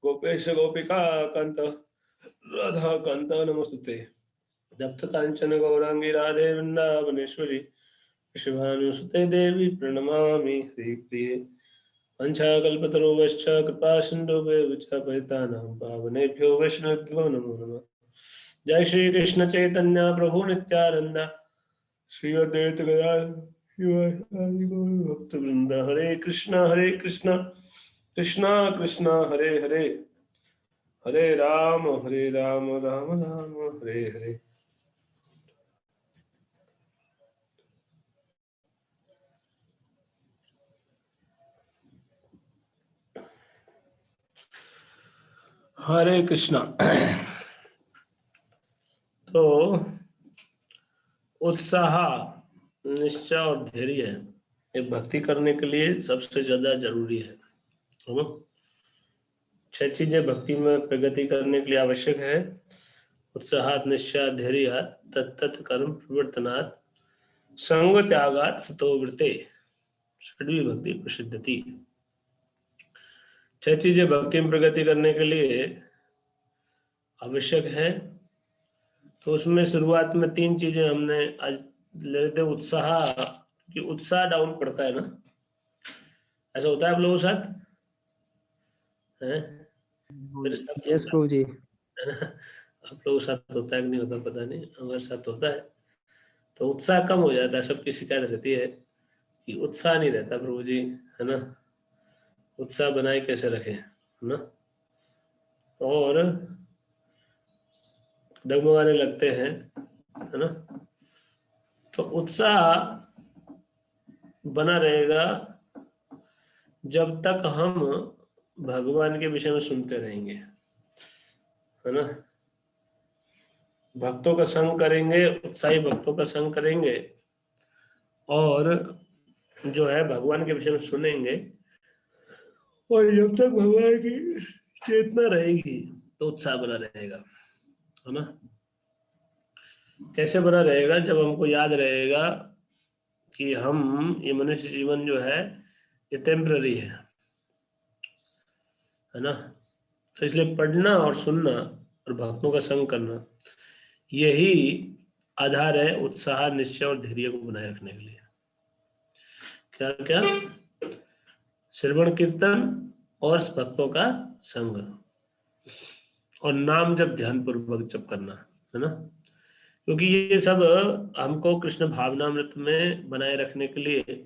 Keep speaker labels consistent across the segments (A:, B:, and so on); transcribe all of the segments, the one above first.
A: गोपेश गोपिका कांत राधा कांत नमोस्तुते। तप्त कांचन गौरांगी राधे वृंदावनेश्वरी शिवानुसुते देवी प्रणमामि हरिप्रिये। पंचाकल्पतरुश्च कृपा सिन्धुभ्यश्च पतितानां पावनेभ्यो वैष्णवेभ्यो नमो नमः। जय श्री कृष्ण चैतन्य प्रभु नित्यानंद श्री अद्वैत गदाधर भक्त वृंद हरे कृष्णा कृष्णा कृष्णा हरे हरे हरे राम राम राम हरे हरे। हरे कृष्णा। तो उत्साह, निश्चय और धैर्य ये भक्ति करने के लिए सबसे ज्यादा जरूरी है ना। 6 चीजें भक्ति में प्रगति करने के लिए आवश्यक है। उत्साहात, निश्चय, धैर्य, तत्त कर्म प्रवर्तनात्, संग त्यागात्, सतोवृत्ते, षड्वी भक्ति प्रसिद्धति। 6 चीजें भक्ति में प्रगति करने के लिए आवश्यक है। तो उसमें शुरुआत में 3 चीजें हमने आज ले लेते। उत्साह, कि उत्साह डाउन पड़ता है ना, ऐसा होता है आप लोगों के साथ है? मेरे साथ
B: यस प्रभु जी।
A: आप लोगों के साथ होता है कि नहीं होता पता नहीं, हमारे साथ होता है। तो उत्साह कम हो जाता है, सबकी शिकायत रहती है कि उत्साह नहीं रहता प्रभु जी, है ना। उत्साह बनाए कैसे रखें, है ना। और डगमगाने लगते हैं, है ना। तो उत्साह बना रहेगा जब तक हम भगवान के विषय में सुनते रहेंगे, है ना। भक्तों का संग करेंगे, उत्साही भक्तों का संग करेंगे और जो है भगवान के विषय में सुनेंगे, और जब तक भगवान की चेतना रहेगी तो उत्साह बना रहेगा, है ना। कैसे बना रहेगा? जब हमको याद रहेगा कि हम ये मनुष्य जीवन जो है ये टेम्पररी है ना। तो इसलिए पढ़ना और सुनना और भक्तों का संग करना यही आधार है उत्साह, निश्चय और धैर्य को बनाए रखने के लिए। क्या क्या? श्रवण कीर्तन और भक्तों का संग और नाम जब ध्यान पूर्वक जप करना, है ना। क्योंकि ये सब हमको कृष्ण भावनामृत में बनाए रखने के लिए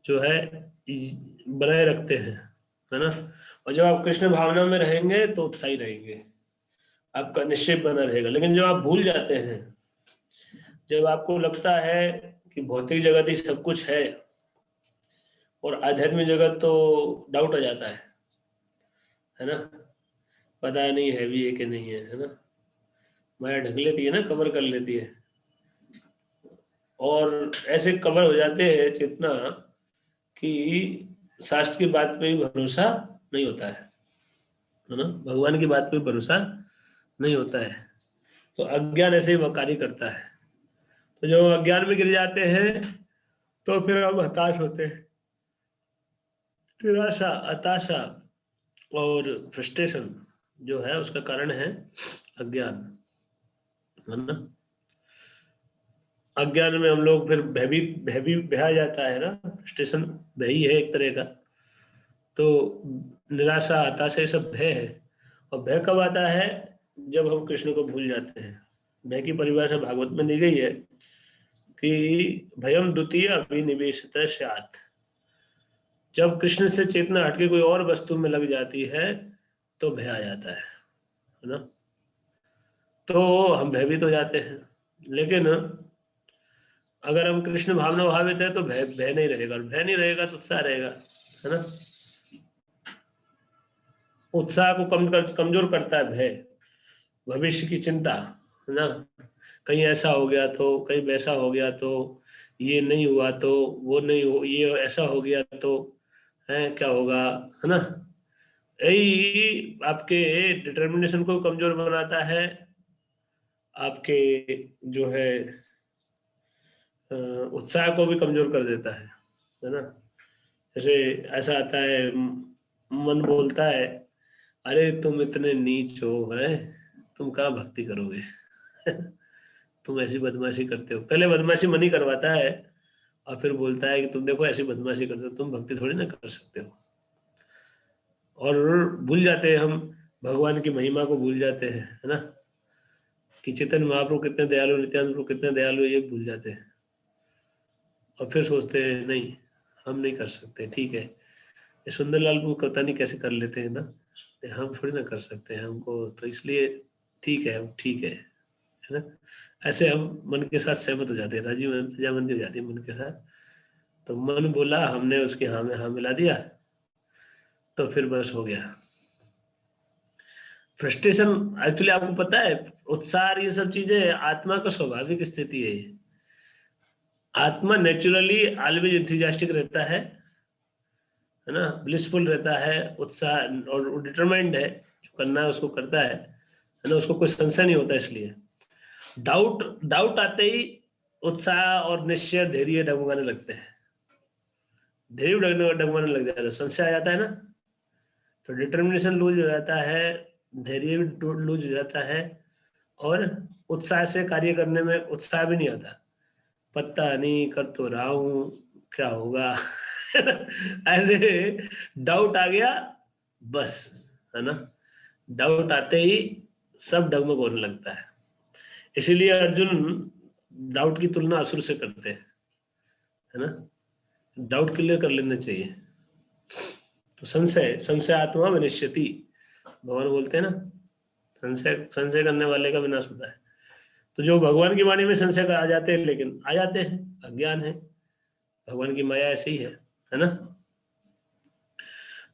A: जो है बनाए रखते हैं, है ना। और जब आप कृष्ण भावना में रहेंगे तो उत्साही रहेंगे, आपका निश्चय बना रहेगा। लेकिन जब आप भूल जाते हैं, जब आपको लगता है कि भौतिक जगत ही सब कुछ है और आध्यात्मिक जगत तो डाउट आ जाता है ना। पता नहीं है भी है कि नहीं है ना। माया ढक लेती है ना, कवर कर लेती है, और ऐसे कवर हो जाते हैं चेतना कि शास्त्र की बात पे भी भरोसा नहीं होता है ना। भगवान की बात पे भरोसा नहीं होता है। तो अज्ञान ऐसे ही कार्य करता है। तो जब हम अज्ञान में गिर जाते हैं तो फिर हम हताश होते हैं। निराशा, हताशा और फ्रस्ट्रेशन जो है उसका कारण है अज्ञान, है ना। अज्ञान में हम लोग फिर भयभीत बहा जाता है ना। फ्रस्ट्रेशन भय ही है एक तरह का। तो निराशा, हताशा ये सब भय है। और भय कब आता है? जब हम कृष्ण को भूल जाते हैं। भय की परिभाषा भागवत में दी गई है कि भयम द्वितीय अभिनिवेशतः स्यात्। जब कृष्ण से चेतना हटके कोई और वस्तु में लग जाती है तो भय आ जाता है ना। तो हम भयभीत हो जाते हैं। लेकिन अगर हम कृष्ण भावना भावित है तो भय भय नहीं रहेगा, और भय नहीं रहेगा तो उत्साह रहेगा, है ना। उत्साह को कमजोर करता है भय, भविष्य की चिंता, है ना। कहीं ऐसा हो गया तो, कहीं वैसा हो गया तो, ये नहीं हुआ तो, वो नहीं हो, ये ऐसा हो गया तो है क्या होगा, है ना। यही आपके डिटर्मिनेशन को कमजोर बनाता है, आपके जो है उत्साह को भी कमजोर कर देता है ना। जैसे ऐसा आता है, मन बोलता है अरे तुम इतने नीच हो, है, तुम कहाँ भक्ति करोगे। तुम ऐसी बदमाशी करते हो। पहले बदमाशी मन ही करवाता है और फिर बोलता है कि तुम देखो ऐसी बदमाशी करते हो, तुम भक्ति थोड़ी ना कर सकते हो। और भूल जाते हैं हम, भगवान की महिमा को भूल जाते हैं, है ना, कि चैतन्य महाप्रभु कितने दयालु, नित्यानंद प्रभु कितने दयालु, ये भूल जाते हैं। और फिर सोचते हैं नहीं, हम नहीं कर सकते, ठीक है, ये सुंदरलाल को पता नहीं कैसे कर लेते हैं ना, हम थोड़ी ना कर सकते हैं, हमको तो इसलिए ठीक है, ठीक है ना। ऐसे हम मन के साथ सहमत हो जाते हैं, रजामंदी हो जाती है मन के साथ। तो मन बोला, हमने उसके हाँ में हाँ मिला दिया, तो फिर बस हो गया। फ्रस्ट्रेशन, एक्चुअली आपको पता है, उत्साह, ये सब चीजें आत्मा का स्वाभाविक स्थिति है। आत्मा नेचुरली ऑलवेज इंथुजियास्टिक रहता है ना, ब्लिसफुल रहता है, उत्साह और डिटरमाइंड है, जो करना है उसको करता है ना, उसको कोई संशय नहीं होता। इसलिए डाउट डाउट आते ही उत्साह और निश्चय, धैर्य डगमगाने लगते हैं। धैर्य डगमगाने लग जाता है, संशय आ जाता है ना, तो डिटर्मिनेशन लूज हो जाता है, धैर्य भी लूज हो जाता है, और उत्साह से कार्य करने में उत्साह भी नहीं आता। पता नहीं, कर तो रहा हूं, क्या होगा। ऐसे डाउट आ गया बस, है ना, डाउट आते ही सब डगमग होने लगता है। इसीलिए अर्जुन डाउट की तुलना असुर से करते हैं, है ना, डाउट क्लियर कर लेना चाहिए। तो संशय, संशय आत्मा विनश्यति, भगवान बोलते हैं ना, संशय संशय करने वाले का विनाश होता है। तो जो भगवान की वाणी में संशय आ जाते हैं, लेकिन आ जाते हैं, अज्ञान है, भगवान की माया ऐसे ही है ना।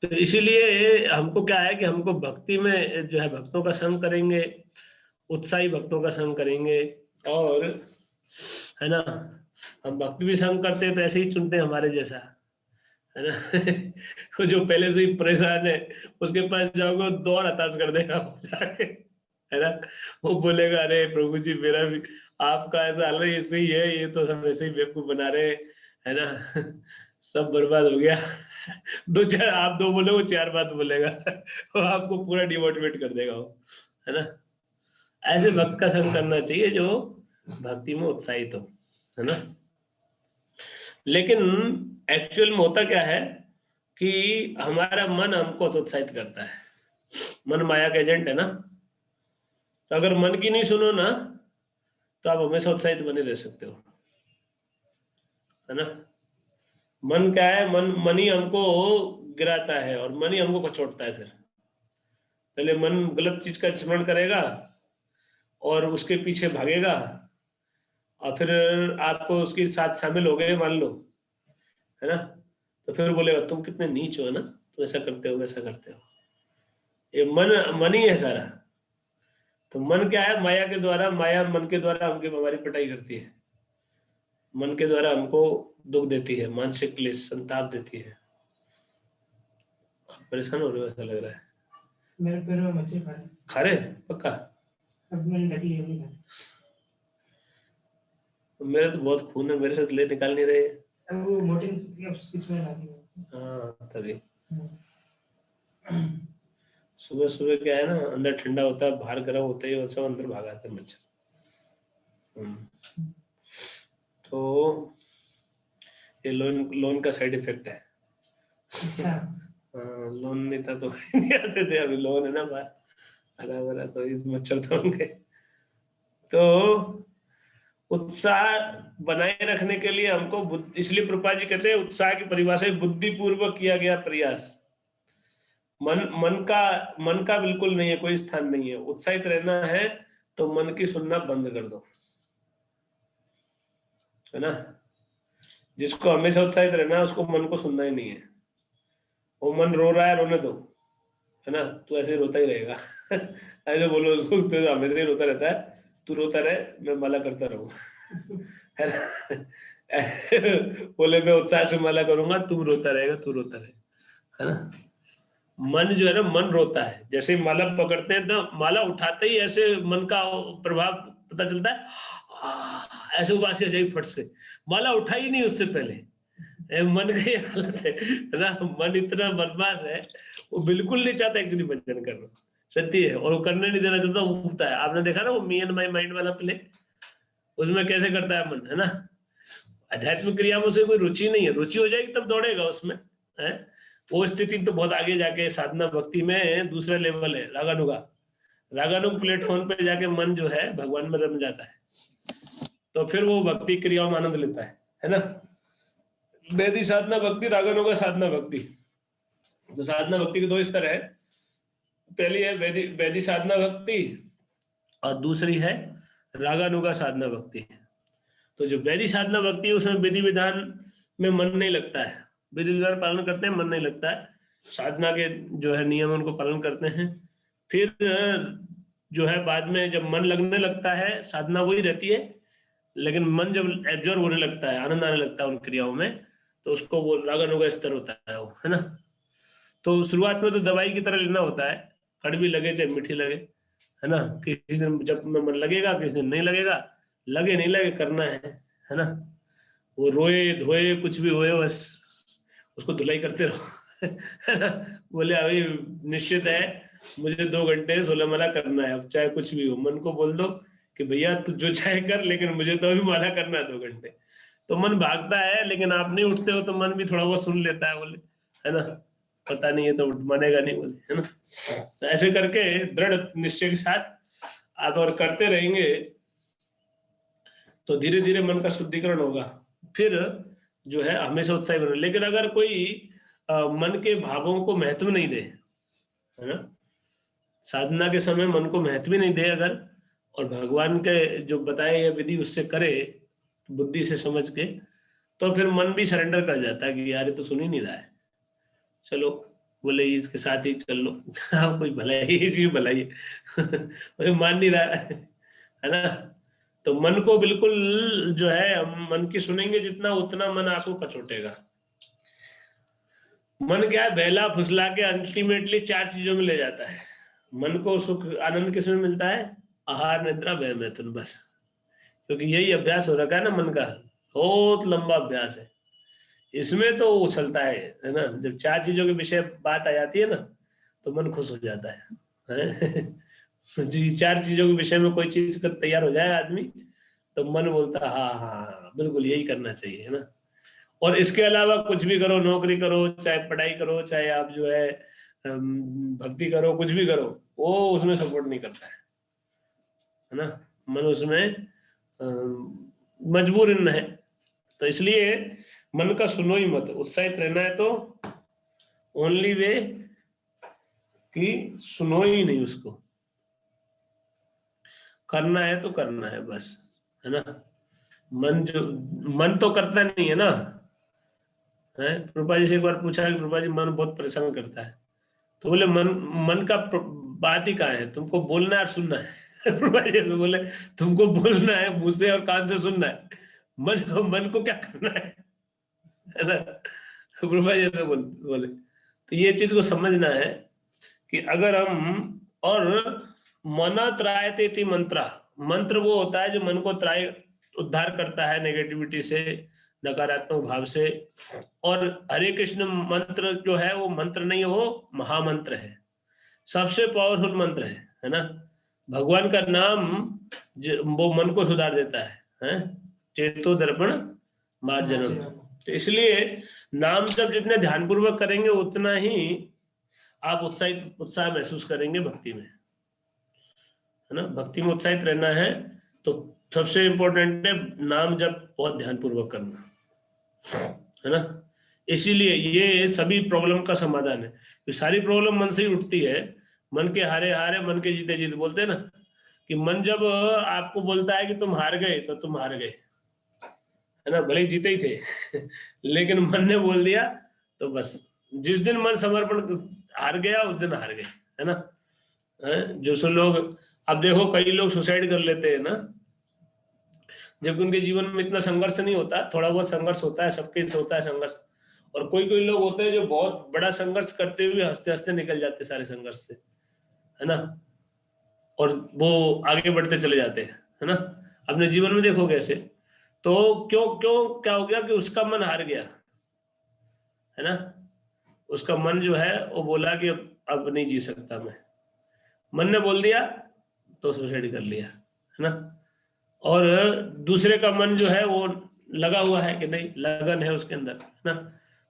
A: तो इसीलिए हमको क्या है कि हमको भक्ति में जो है भक्तों का संग करेंगे, उत्साही भक्तों का संग करेंगे, और है ना, हम भक्ति भी संग करते हैं तो ऐसे ही चुनते हैं हमारे जैसा, है ना। वो जो पहले से ही परेशान है, उसके पास जाओगे तो दौड़ हताश कर देगा जाके, है ना। वो बोलेगा अरे प्रभु जी मेरा भी आपका ऐसा हाल है, ऐसे ही है, ये तो हम ऐसे ही बेवकूफ बना रहे हैं, है ना। सब बर्बाद हो गया। दो चार आप दो बोले, वो चार बात बोलेगा। वो आपको पूरा डिमोटिवेट कर देगा वो, है ना। ऐसे भक्त का संग करना चाहिए जो भक्ति में उत्साहित हो, है ना। लेकिन एक्चुअल में होता क्या है कि हमारा मन हमको उत्साहित करता है, मन माया का एजेंट है ना। तो अगर मन की नहीं सुनो ना, तो आप हमेशा उत्साहित बने रह सकते हो, है ना। मन क्या है, मन ही हमको गिराता है और मन ही हमको कचोटता है। फिर पहले मन गलत चीज का स्मरण करेगा और उसके पीछे भागेगा, और फिर आपको उसके साथ शामिल हो गए मान लो, है ना, तो फिर बोलेगा तुम कितने नीच हो, है ना, तुम ऐसा करते हो वैसा करते हो। ये मन ही है सारा। तो मन क्या है, माया के द्वारा, माया मन के द्वारा हमकी हमारी पिटाई करती है, मन के द्वारा हमको दुख देती है, मानसिक क्लेश, संताप देती है। परेशान हो रहे हो ऐसा लग रहा है।
B: मेरे पैर में मच्छर
A: खा रहे पक्का?
B: अब मैंने ढकी है नहीं।
A: मेरे तो बहुत खून है, मेरे से ले निकाल नहीं रहे।
B: अब वो मोटिंग उसकी स्मेल आती है।
A: हाँ तभी। सुबह सुबह क्या है ना, अंदर ठंडा होता है, बाहर गर्म होता है, सब अंदर भाग आते हैं मच्छर। तो ये लोन का साइड इफेक्ट है।
B: अच्छा।
A: लोन नहीं था तो नहीं आते थे, अभी लोन है ना बाहर, हरा भरा, तो इस मच्छर तो होंगे। तो उत्साह बनाए रखने के लिए हमको इसलिए प्रभुपाद जी कहते हैं उत्साह की परिभाषा बुद्धिपूर्वक किया गया प्रयास। मन का बिल्कुल नहीं है, कोई स्थान नहीं है। उत्साहित रहना है तो मन की सुनना बंद कर दो, है ना। जिसको हमेशा उत्साहित रहना है उसको मन को सुनना ही नहीं है। वो मन रो रहा है, रोने दो, है ना, तू ऐसे रोता ही रहेगा। ऐसे बोलो उसको, तो हमेशा ही रोता रहता है, तू रोता रहे, मैं माला करता रहूं। है ना। बोले मैं उत्साह से माला करूंगा, तुम रोता रहेगा, तू रोता रहे, है ना। मन जो है ना, मन रोता है। जैसे माला पकड़ते हैं तो माला उठाते ही ऐसे मन का प्रभाव पता चलता है, ऐसे उबासी आ जाएगी फट से। माला उठा ही नहीं उससे पहले, मन का ये हालत है ना। मन इतना बदमाश है, वो बिल्कुल नहीं चाहता एक्चुअली भजन करना, सत्य है, और वो करने नहीं देना चाहता, वो उठता है। आपने देखा ना वो मी एंड माई माइंड वाला प्ले, उसमें कैसे करता है मन, है ना। आध्यात्मिक क्रिया में उसे कोई रुचि नहीं है, रुचि हो जाएगी तब दौड़ेगा उसमें, है। वो स्थिति तो बहुत आगे जाके साधना भक्ति में दूसरा लेवल है, रागानुगा। रागानुग प्लेटफॉर्म पे जाके मन जो है भगवान में रम जाता है, तो फिर वो भक्ति क्रियाओं में आनंद लेता है ना। वेदी साधना भक्ति, रागानुगा साधना भक्ति। तो साधना भक्ति के दो स्तर है, पहली है वेदी साधना भक्ति, और दूसरी है रागानुगा साधना भक्ति। तो जो वैदिक साधना भक्ति है उसमें विधि विधान में मन नहीं लगता है, विधि विधान पालन करते हैं, मन नहीं लगता है, साधना के जो है नियम उनको पालन करते हैं। फिर जो है बाद में जब मन लगने लगता है, साधना वही रहती है, लेकिन मन जब एब्जॉर्ब होने लगता है, आनंद आने लगता है उन क्रियाओं में, तो उसको वो रागानुगा स्तर होता है वो, है ना। तो शुरुआत में तो दवाई की तरह लेना होता है, कड़वी लगे चाहे मीठी लगे, है ना। किसी दिन जब मन लगेगा, किसी दिन नहीं लगेगा, लगे नहीं लगे करना है ना। वो रोए धोए कुछ भी होए, बस उसको धुलाई करते रहो है ना। बोले अभी निश्चित है मुझे 2 घंटे सोलह करना है, अब चाहे कुछ भी हो। मन को बोल दो कि भैया तू जो चाहे कर, लेकिन मुझे तो अभी माला करना है 2 घंटे। तो मन भागता है, लेकिन आप नहीं उठते हो तो मन भी थोड़ा बहुत सुन लेता है, बोले है ना, पता नहीं है तो मानेगा नहीं, बोले, है ना। तो ऐसे करके दृढ़ निश्चय के साथ आप और करते रहेंगे तो धीरे धीरे मन का शुद्धिकरण होगा, फिर जो है हमेशा उत्साही बने। लेकिन अगर कोई मन के भावों को महत्व नहीं दे, है ना, साधना के समय मन को महत्व नहीं दे अगर, और भगवान के जो बताए ये विधि उससे करे बुद्धि से समझ के, तो फिर मन भी सरेंडर कर जाता है कि यार ये तो सुन ही नहीं रहा है, चलो बोले इसके साथ ही चल लो आप कोई भलाई ही, इसी भलाई है मान नहीं रहा है ना। तो मन को बिल्कुल जो है, मन की सुनेंगे जितना उतना मन आपको कचोटेगा। मन क्या है, बहला फुसला के अल्टीमेटली 4 चीजों में ले जाता है। मन को सुख आनंद किसमें मिलता है, आहार निद्रा व्यय मैथुन, बस। क्योंकि यही अभ्यास हो रखा है ना मन का, बहुत लंबा अभ्यास है। इसमें तो उछलता है ना। जब 4 चीजों के विषय बात आ जाती है ना, तो मन खुश हो जाता है जी 4 चीजों के विषय में कोई चीज कर तैयार हो जाए आदमी, तो मन बोलता हाँ हाँ बिल्कुल यही करना चाहिए, है ना। और इसके अलावा कुछ भी करो, नौकरी करो, चाहे पढ़ाई करो, चाहे आप जो है भक्ति करो, कुछ भी करो, वो उसमें सपोर्ट नहीं करता है ना। मन उसमें मजबूर है। तो इसलिए मन का सुनो ही मत, उत्साहित रहना है तो ओनली वे कि सुनो ही नहीं, उसको करना है तो करना है बस, है ना। मन तो करता नहीं है ना, है। प्रभुपा जी से एक बार पूछा कि प्रभुपा जी मन बहुत परेशान करता है, तो बोले मन का बात ही कहाँ है, तुमको बोलना है और सुनना है प्रभुपा जी से बोले तुमको बोलना है मुंह से और कान से सुनना है, मन को क्या करना है ना। प्रभुपा जी से बोले तो ये चीज को समझना है कि अगर हम, और मना त्रायते इति मंत्रा, मंत्र वो होता है जो मन को त्राय उद्धार करता है नेगेटिविटी से, नकारात्मक भाव से। और हरे कृष्ण मंत्र जो है वो मंत्र नहीं है, वो महामंत्र है, सबसे पावरफुल मंत्र है ना। भगवान का नाम वो मन को सुधार देता है चेतो दर्पण मार्जनम। तो इसलिए नाम जब जितने ध्यानपूर्वक करेंगे उतना ही आप उत्साह महसूस करेंगे भक्ति में, है ना। भक्ति में उत्साहित रहना है तो सबसे इंपॉर्टेंट है नाम जब बहुत ध्यानपूर्वक करना, है ना। इसीलिए ये सभी प्रॉब्लम का समाधान है। तो सारी प्रॉब्लम मन से ही उठती है, मन के हारे हारे मन के जीते जीते, बोलते हैं ना कि मन जब आपको बोलता है कि तुम हार गए तो तुम हार गए, है ना, भले ही जीते ही थे लेकिन मन ने बोल दिया तो बस। जिस दिन मन समर्पण हार गया उस दिन हार गए, है ना। जो सो लोग, अब देखो कई लोग सुसाइड कर लेते हैं ना, जबकि उनके जीवन में इतना संघर्ष नहीं होता, थोड़ा बहुत संघर्ष होता है, सबके होता है संघर्ष। और कोई कोई लोग होते हैं जो बहुत बड़ा संघर्ष करते हुए हंसते हंसते निकल जाते सारे संघर्ष से, है ना, और वो आगे बढ़ते चले जाते हैं, है ना। अपने जीवन में देखो कैसे। तो क्यों क्यों क्या हो गया कि उसका मन हार गया, है ना, उसका मन जो है वो बोला कि अब नहीं जी सकता मैं, मन ने बोल दिया तो सुसाइड कर लिया, है ना। और दूसरे का मन जो है वो लगा हुआ है कि नहीं, लगन है उसके अंदर, है ना,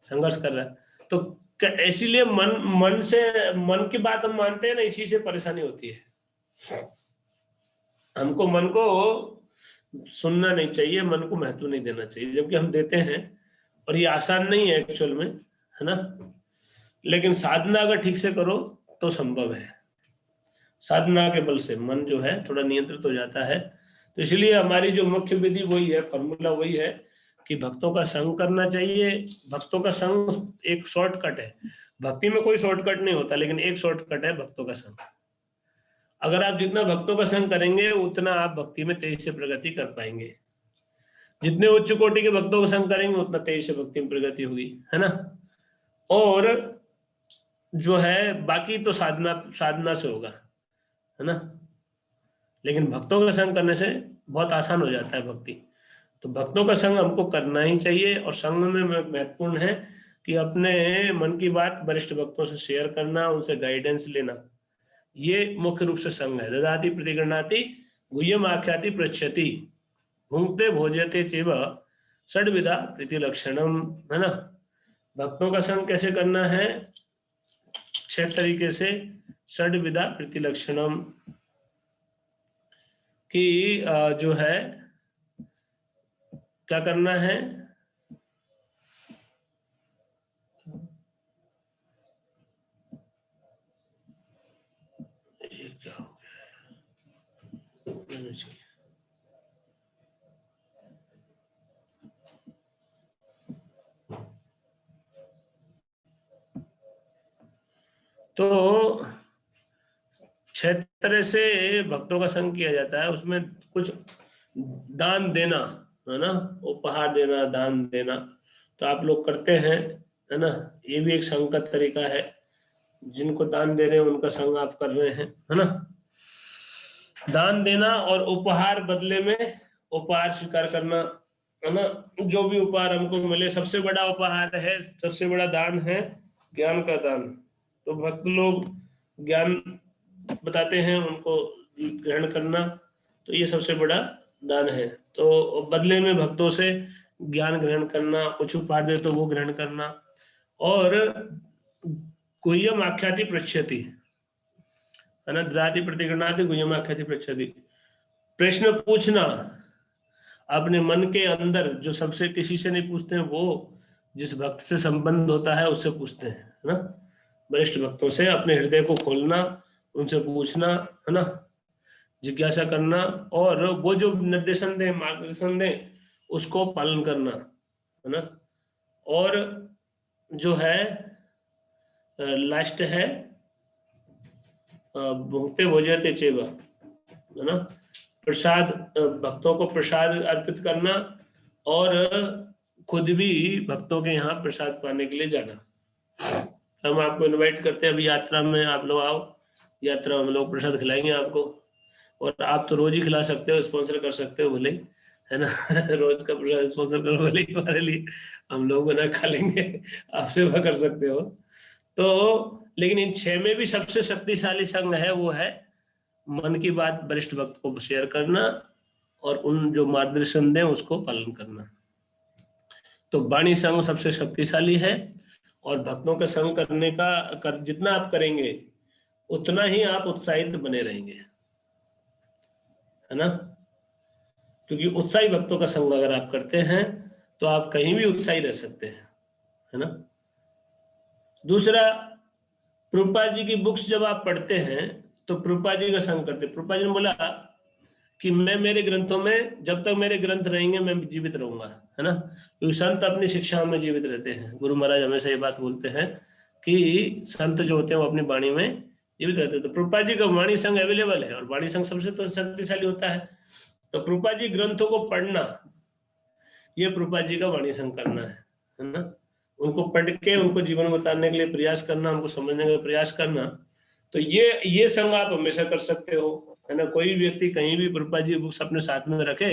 A: संघर्ष कर रहा है। तो इसीलिए मन की बात हम मानते हैं ना, इसी से परेशानी होती है। हमको मन को सुनना नहीं चाहिए, मन को महत्व नहीं देना चाहिए, जबकि हम देते हैं, और ये आसान नहीं है एक्चुअल में, है ना। लेकिन साधना अगर ठीक से करो तो संभव है। साधना के बल से मन जो है थोड़ा नियंत्रित हो जाता है। तो इसलिए हमारी जो मुख्य विधि वही है, फॉर्मूला वही है कि भक्तों का संग करना चाहिए। भक्तों का संग एक शॉर्टकट है, भक्ति में कोई शॉर्टकट नहीं होता, लेकिन एक शॉर्टकट है भक्तों का संग। अगर आप जितना भक्तों का संग करेंगे उतना आप भक्ति में तेजी से प्रगति कर पाएंगे। जितने उच्च कोटि के भक्तों का संग करेंगे उतना तेजी से भक्ति में प्रगति होगी, है ना। और जो है बाकी तो साधना से होगा, है ना। लेकिन भक्तों का संग करने से बहुत आसान हो जाता है भक्ति। तो भक्तों का संग हमको करना ही चाहिए, और संग में महत्वपूर्ण है कि अपने मन की बात वरिष्ठ भक्तों से शेयर करना, उनसे गाइडेंस लेना, ये मुख्य रूप से संग है। ददाति प्रतिगृह्णाति गुह्यम आख्याति पृच्छति भुंक्ते भोजते चैव षड्विधा प्रीति लक्षणम, है ना। भक्तों का संग कैसे करना है? 6 तरीके से। षड्विधा प्रीति लक्षणम कि जो है क्या करना है, ये क्या हो गया, तो 6 तरह से भक्तों का संग किया जाता है। उसमें कुछ दान देना, है ना, उपहार देना, दान देना, तो आप लोग करते हैं, है ना। ये भी एक संग का तरीका है। जिनको दान दे रहे हैं उनका संग आप कर रहे हैं, है ना। दान देना और उपहार बदले में उपहार स्वीकार करना, है ना। जो भी उपहार हमको मिले, सबसे बड़ा उपहार है, सबसे बड़ा दान है ज्ञान का दान। तो भक्त लोग ज्ञान बताते हैं, उनको ग्रहण करना, तो ये सबसे बड़ा दान है। तो बदले में भक्तों से ज्ञान ग्रहण करना, कुछ उपहार दे तो वो ग्रहण करना। और गुह्यम आख्याति पृच्छति, है ना, ददाति प्रतिगृह्णाति गुह्यम आख्याति पृच्छति, प्रश्न पूछना अपने मन के अंदर, जो सबसे किसी से नहीं पूछते हैं, वो जिस भक्त से संबंध होता है उससे पूछते हैं, है ना। वरिष्ठ भक्तों से अपने हृदय को खोलना, उनसे पूछना, है ना, जिज्ञासा करना, और वो जो निर्देशन दें, मार्गदर्शन दें, उसको पालन करना, है ना। और जो है लास्ट है भुंक्ते भोजते चैव, है ना, प्रसाद, भक्तों को प्रसाद अर्पित करना, और खुद भी भक्तों के यहाँ प्रसाद पाने के लिए जाना। हम आपको इनवाइट करते हैं, अभी यात्रा में आप लोग आओ, यात्रा में हम लोग प्रसाद खिलाएंगे आपको। और आप तो रोज ही खिला सकते हो, स्पॉन्सर कर सकते हो भले ही, है ना। रोज का प्रसाद स्पॉन्सर करो भले ही हमारे लिए, हम लोग बना खा लेंगे, आप सेवा कर सकते हो। तो लेकिन इन 6 में भी सबसे शक्तिशाली संग है, वो है मन की बात वरिष्ठ भक्त को शेयर करना, और उन जो मार्गदर्शन दें उसको पालन करना। तो वाणी संग सबसे शक्तिशाली है, और भक्तों का संग करने का जितना आप करेंगे उतना ही आप उत्साहित बने रहेंगे, है ना। क्योंकि उत्साही भक्तों का संग अगर आप करते हैं तो आप कहीं भी उत्साही रह सकते हैं, है ना। दूसरा, प्रभुपाद जी की बुक्स जब आप पढ़ते हैं तो प्रभुपाद जी का संग करते हैं। प्रभुपाद जी ने बोला कि मैं मेरे ग्रंथों में, जब तक मेरे ग्रंथ रहेंगे मैं जीवित रहूंगा, है ना। क्योंकि संत अपनी शिक्षा में जीवित रहते हैं। गुरु महाराज हमेशा ये बात बोलते हैं कि संत जो होते हैं वो अपनी वाणी में जीवित रहते हैं। तो प्रभुपाद जी का वाणी संग अवेलेबल है, और वाणी संग सबसे तो शक्तिशाली होता है। तो प्रभुपाद जी ग्रंथों को पढ़ना, ये प्रभुपाद जी का वाणी संग करना है ना। उनको पढ़ के उनको जीवन में उतारने के लिए प्रयास करना, उनको समझने का प्रयास करना, तो ये संग आप हमेशा कर सकते हो, है ना। कोई भी व्यक्ति कहीं भी प्रभुपाद जी बुक्स अपने साथ में रखे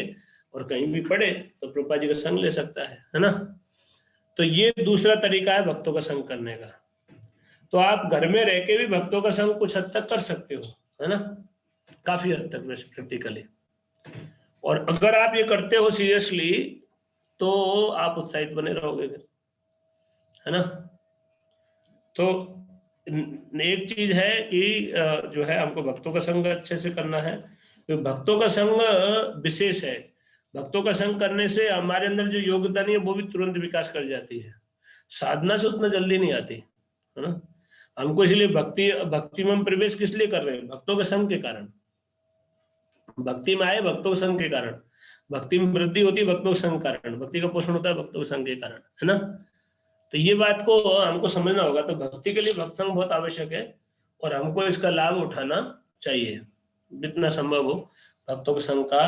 A: और कहीं भी पढ़े तो प्रभुपाद जी का संग ले सकता है ना। तो ये दूसरा तरीका है भक्तों का संग करने का। तो आप घर में रह के भी भक्तों का संग कुछ हद तक कर सकते हो, है ना, काफी हद तक वैसे प्रैक्टिकली। और अगर आप ये करते हो सीरियसली तो आप उत्साहित बने रहोगे फिर, है ना। तो एक चीज है कि जो है हमको भक्तों का संग अच्छे से करना है। तो भक्तों का संग विशेष है। भक्तों का संग करने से हमारे अंदर जो योग्यता नहीं है वो भी तुरंत विकास कर जाती है। साधना से उतना जल्दी नहीं आती, है ना। हमको इसलिए भक्ति में हम प्रवेश किस लिए कर रहे हैं? भक्तों के संग के कारण। भक्ति में आए भक्तों के संग के कारण, भक्ति में वृद्धि होती है भक्तों के संग के कारण, भक्ति का पोषण होता है भक्तों के संग के कारण, है ना। तो ये बात को हमको समझना होगा। तो भक्ति के लिए भक्त संग बहुत आवश्यक है और हमको इसका लाभ उठाना चाहिए जितना संभव हो। भक्तों के संग का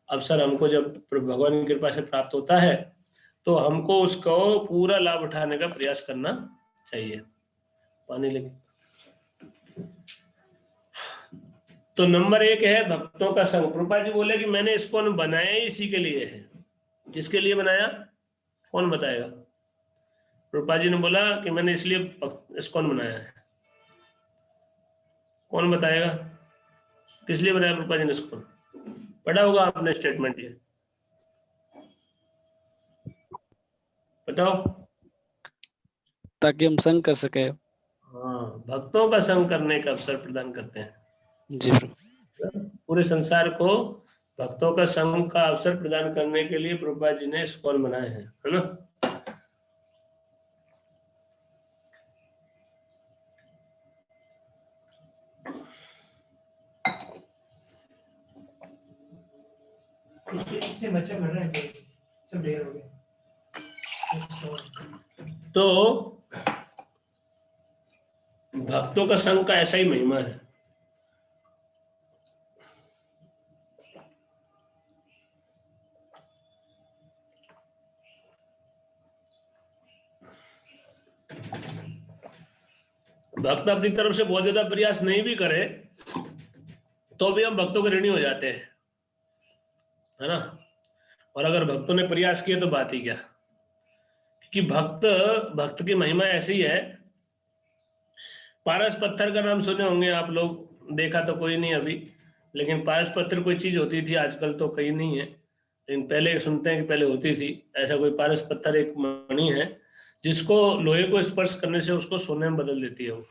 A: अवसर हमको जब भगवान की कृपा से प्राप्त होता है तो हमको उसको पूरा लाभ उठाने का प्रयास करना चाहिए। पानी लेके। तो नंबर 1 है भक्तों का संग। प्रभुपाद जी बोले कि मैंने इसको बनाया ही इसी के लिए है। किसके लिए बनाया? कौन बताएगा? प्रभुपाद जी ने बोला कि मैंने इसलिए इस्कॉन बनाया है। कौन बताएगा किस लिए बनाया प्रभुपाद जी ने इस्कॉन? पढ़ा होगा आपने स्टेटमेंट, ये बताओ।
C: ताकि हम संग कर सके।
A: हाँ, भक्तों का संग करने का अवसर प्रदान करते हैं
C: जी प्रभु।
A: पूरे संसार को भक्तों का संग का अवसर प्रदान करने के लिए प्रभुपाद जी ने इस्कॉन बनाए हैं, है ना।
B: इससे बच्चे बढ़ रहे हैं, सब ढेर हो गए।
A: तो भक्तों का संग का ऐसा ही महिमा है। भक्त अपनी तरफ से बहुत ज्यादा प्रयास नहीं भी करे तो भी हम भक्तों के ऋणी हो जाते हैं, है ना। और अगर भक्तों ने प्रयास किए तो बात ही क्या। कि भक्त की महिमा ऐसी है। पारस पत्थर का नाम सुने होंगे आप लोग, देखा तो कोई नहीं अभी, लेकिन पारस पत्थर कोई चीज होती थी, आजकल तो कहीं नहीं है, लेकिन पहले सुनते हैं कि पहले होती थी। ऐसा कोई पारस पत्थर एक मणि है जिसको लोहे को स्पर्श करने से उसको सोने में बदल देती है वो।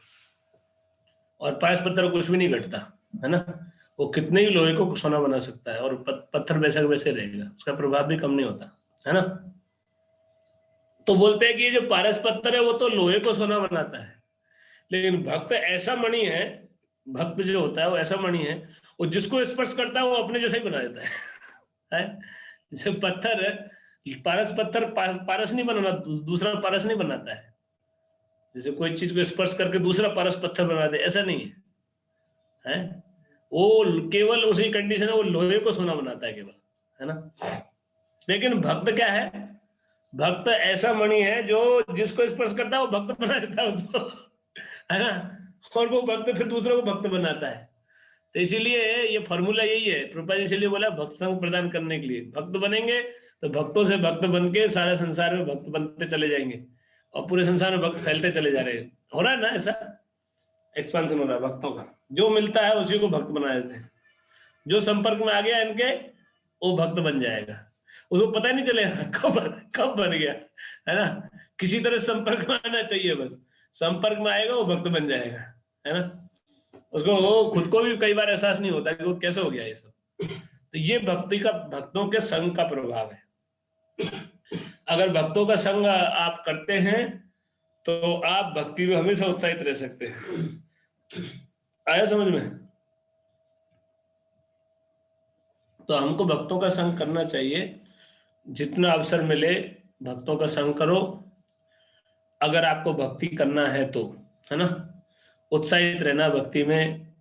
A: और पारस पत्थर कुछ भी नहीं घटता, है ना। वो कितने ही लोहे को सोना बना सकता है और पत्थर वैसा वैसे रहेगा, उसका प्रभाव भी कम नहीं होता, है ना। तो बोलते हैं कि ये जो पारस पत्थर है वो तो लोहे को सोना बनाता है, लेकिन भक्त ऐसा मणि है, भक्त जो होता है वो ऐसा मणि है, वो जिसको स्पर्श करता है वो अपने जैसा ही बना देता है। जैसे पत्थर, पारस पत्थर पारस नहीं बनाना, दूसरा पारस नहीं बनाता है। जैसे कोई चीज को स्पर्श करके दूसरा पारस पत्थर बना दे, ऐसा नहीं है। वो केवल उसी कंडीशन है, वो लोहे को सोना बनाता है केवल, है ना। लेकिन भक्त क्या है? भक्त ऐसा मणि है जो जिसको स्पर्श करता है वो भक्त बना देता है उसको, है ना। और वो भक्त फिर दूसरों को भक्त बनाता है। तो इसीलिए ये फॉर्मूला यही है। प्रभुपाद जी इसीलिए बोला भक्त संग प्रदान करने के लिए। भक्त बनेंगे तो भक्तों से भक्त बन के सारे संसार में भक्त बनते चले जाएंगे और पूरे संसार में भक्त फैलते चले जा रहे हैं। हो रहा है ना, ऐसा एक्सपेंशन हो रहा है भक्तों का। जो मिलता है उसी को भक्त बना देते हैं। जो संपर्क में आ गया इनके वो भक्त बन जाएगा, उसको पता ही नहीं चलेगा कब बन गया, है ना। किसी तरह संपर्क में आना चाहिए, बस संपर्क में आएगा वो भक्त बन जाएगा, है ना। उसको वो खुद को भी कई बार एहसास नहीं होता कि वो कैसे हो गया ये सब। तो ये भक्ति का, भक्तों के संग का प्रभाव है। अगर भक्तों का संग आप करते हैं तो आप भक्ति में हमेशा उत्साहित रह सकते हैं। आया समझ में? तो हमको भक्तों का संग करना चाहिए, जितना अवसर मिले भक्तों का संग करो। अगर आपको भक्ति करना है तो, है ना, उत्साहित रहना भक्ति में,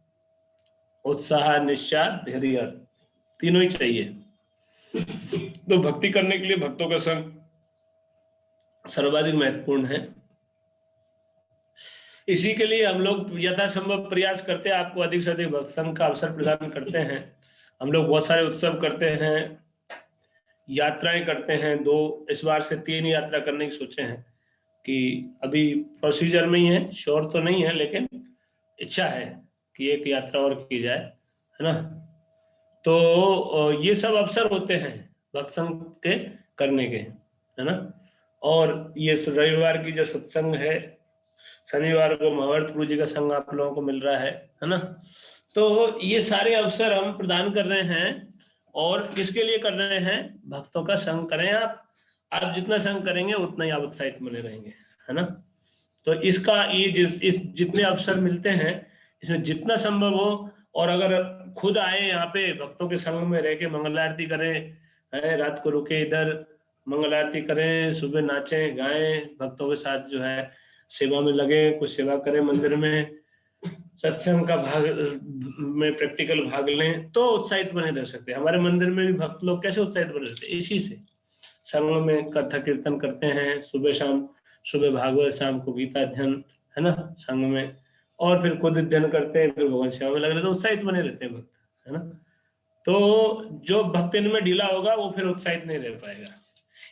A: उत्साह, निश्चय, धैर्य, तीनों ही चाहिए। तो भक्ति करने के लिए भक्तों का संग सर्वाधिक महत्वपूर्ण है। इसी के लिए हम लोग यथासंभव प्रयास करते हैं, आपको अधिक से अधिक भक्त संग का अवसर प्रदान करते हैं। हम लोग बहुत सारे उत्सव करते हैं, यात्राएं करते हैं, 2 इस बार से 3 यात्रा करने की सोचे हैं कि अभी प्रोसीजर में ही है, श्योर तो नहीं है, लेकिन इच्छा है कि एक यात्रा और की जाए, है ना। तो ये सब अवसर होते हैं भक्त संघ के करने के, है ना। और ये रविवार की जो सत्संग है, शनिवार को महाभारत गुरु जी का संग आप लोगों को मिल रहा है ना। तो ये सारे अवसर हम प्रदान कर रहे हैं, और किसके लिए कर रहे हैं? भक्तों का संग करें आप जितना संग करेंगे उतना ही आप उत्साहित बने रहेंगे, है ना। तो इसका ये इस जितने अवसर मिलते हैं इसमें जितना संभव हो, और अगर खुद आए यहाँ पे भक्तों के संग में रह के मंगल आरती करें, रात को रुके इधर मंगल आरती करें, सुबह नाचें गाएं, भक्तों के साथ जो है सेवा में लगे, कुछ सेवा करें मंदिर में, सत्संग का भाग में प्रैक्टिकल भाग लें, तो उत्साहित बने रह सकते हैं। हमारे मंदिर में भी भक्त लोग कैसे उत्साहित बने रहते हैं? इसी से। संग में कथा कीर्तन करते हैं सुबह शाम, सुबह भागवत, शाम को गीता अध्ययन, है ना, संग में, और फिर खुद अध्ययन करते हैं, फिर भगवान सेवा में लग रहे, तो उत्साहित बने रहते हैं भक्त, है ना। तो जो भक्त इनमें ढीला होगा वो फिर उत्साहित नहीं रह पाएगा।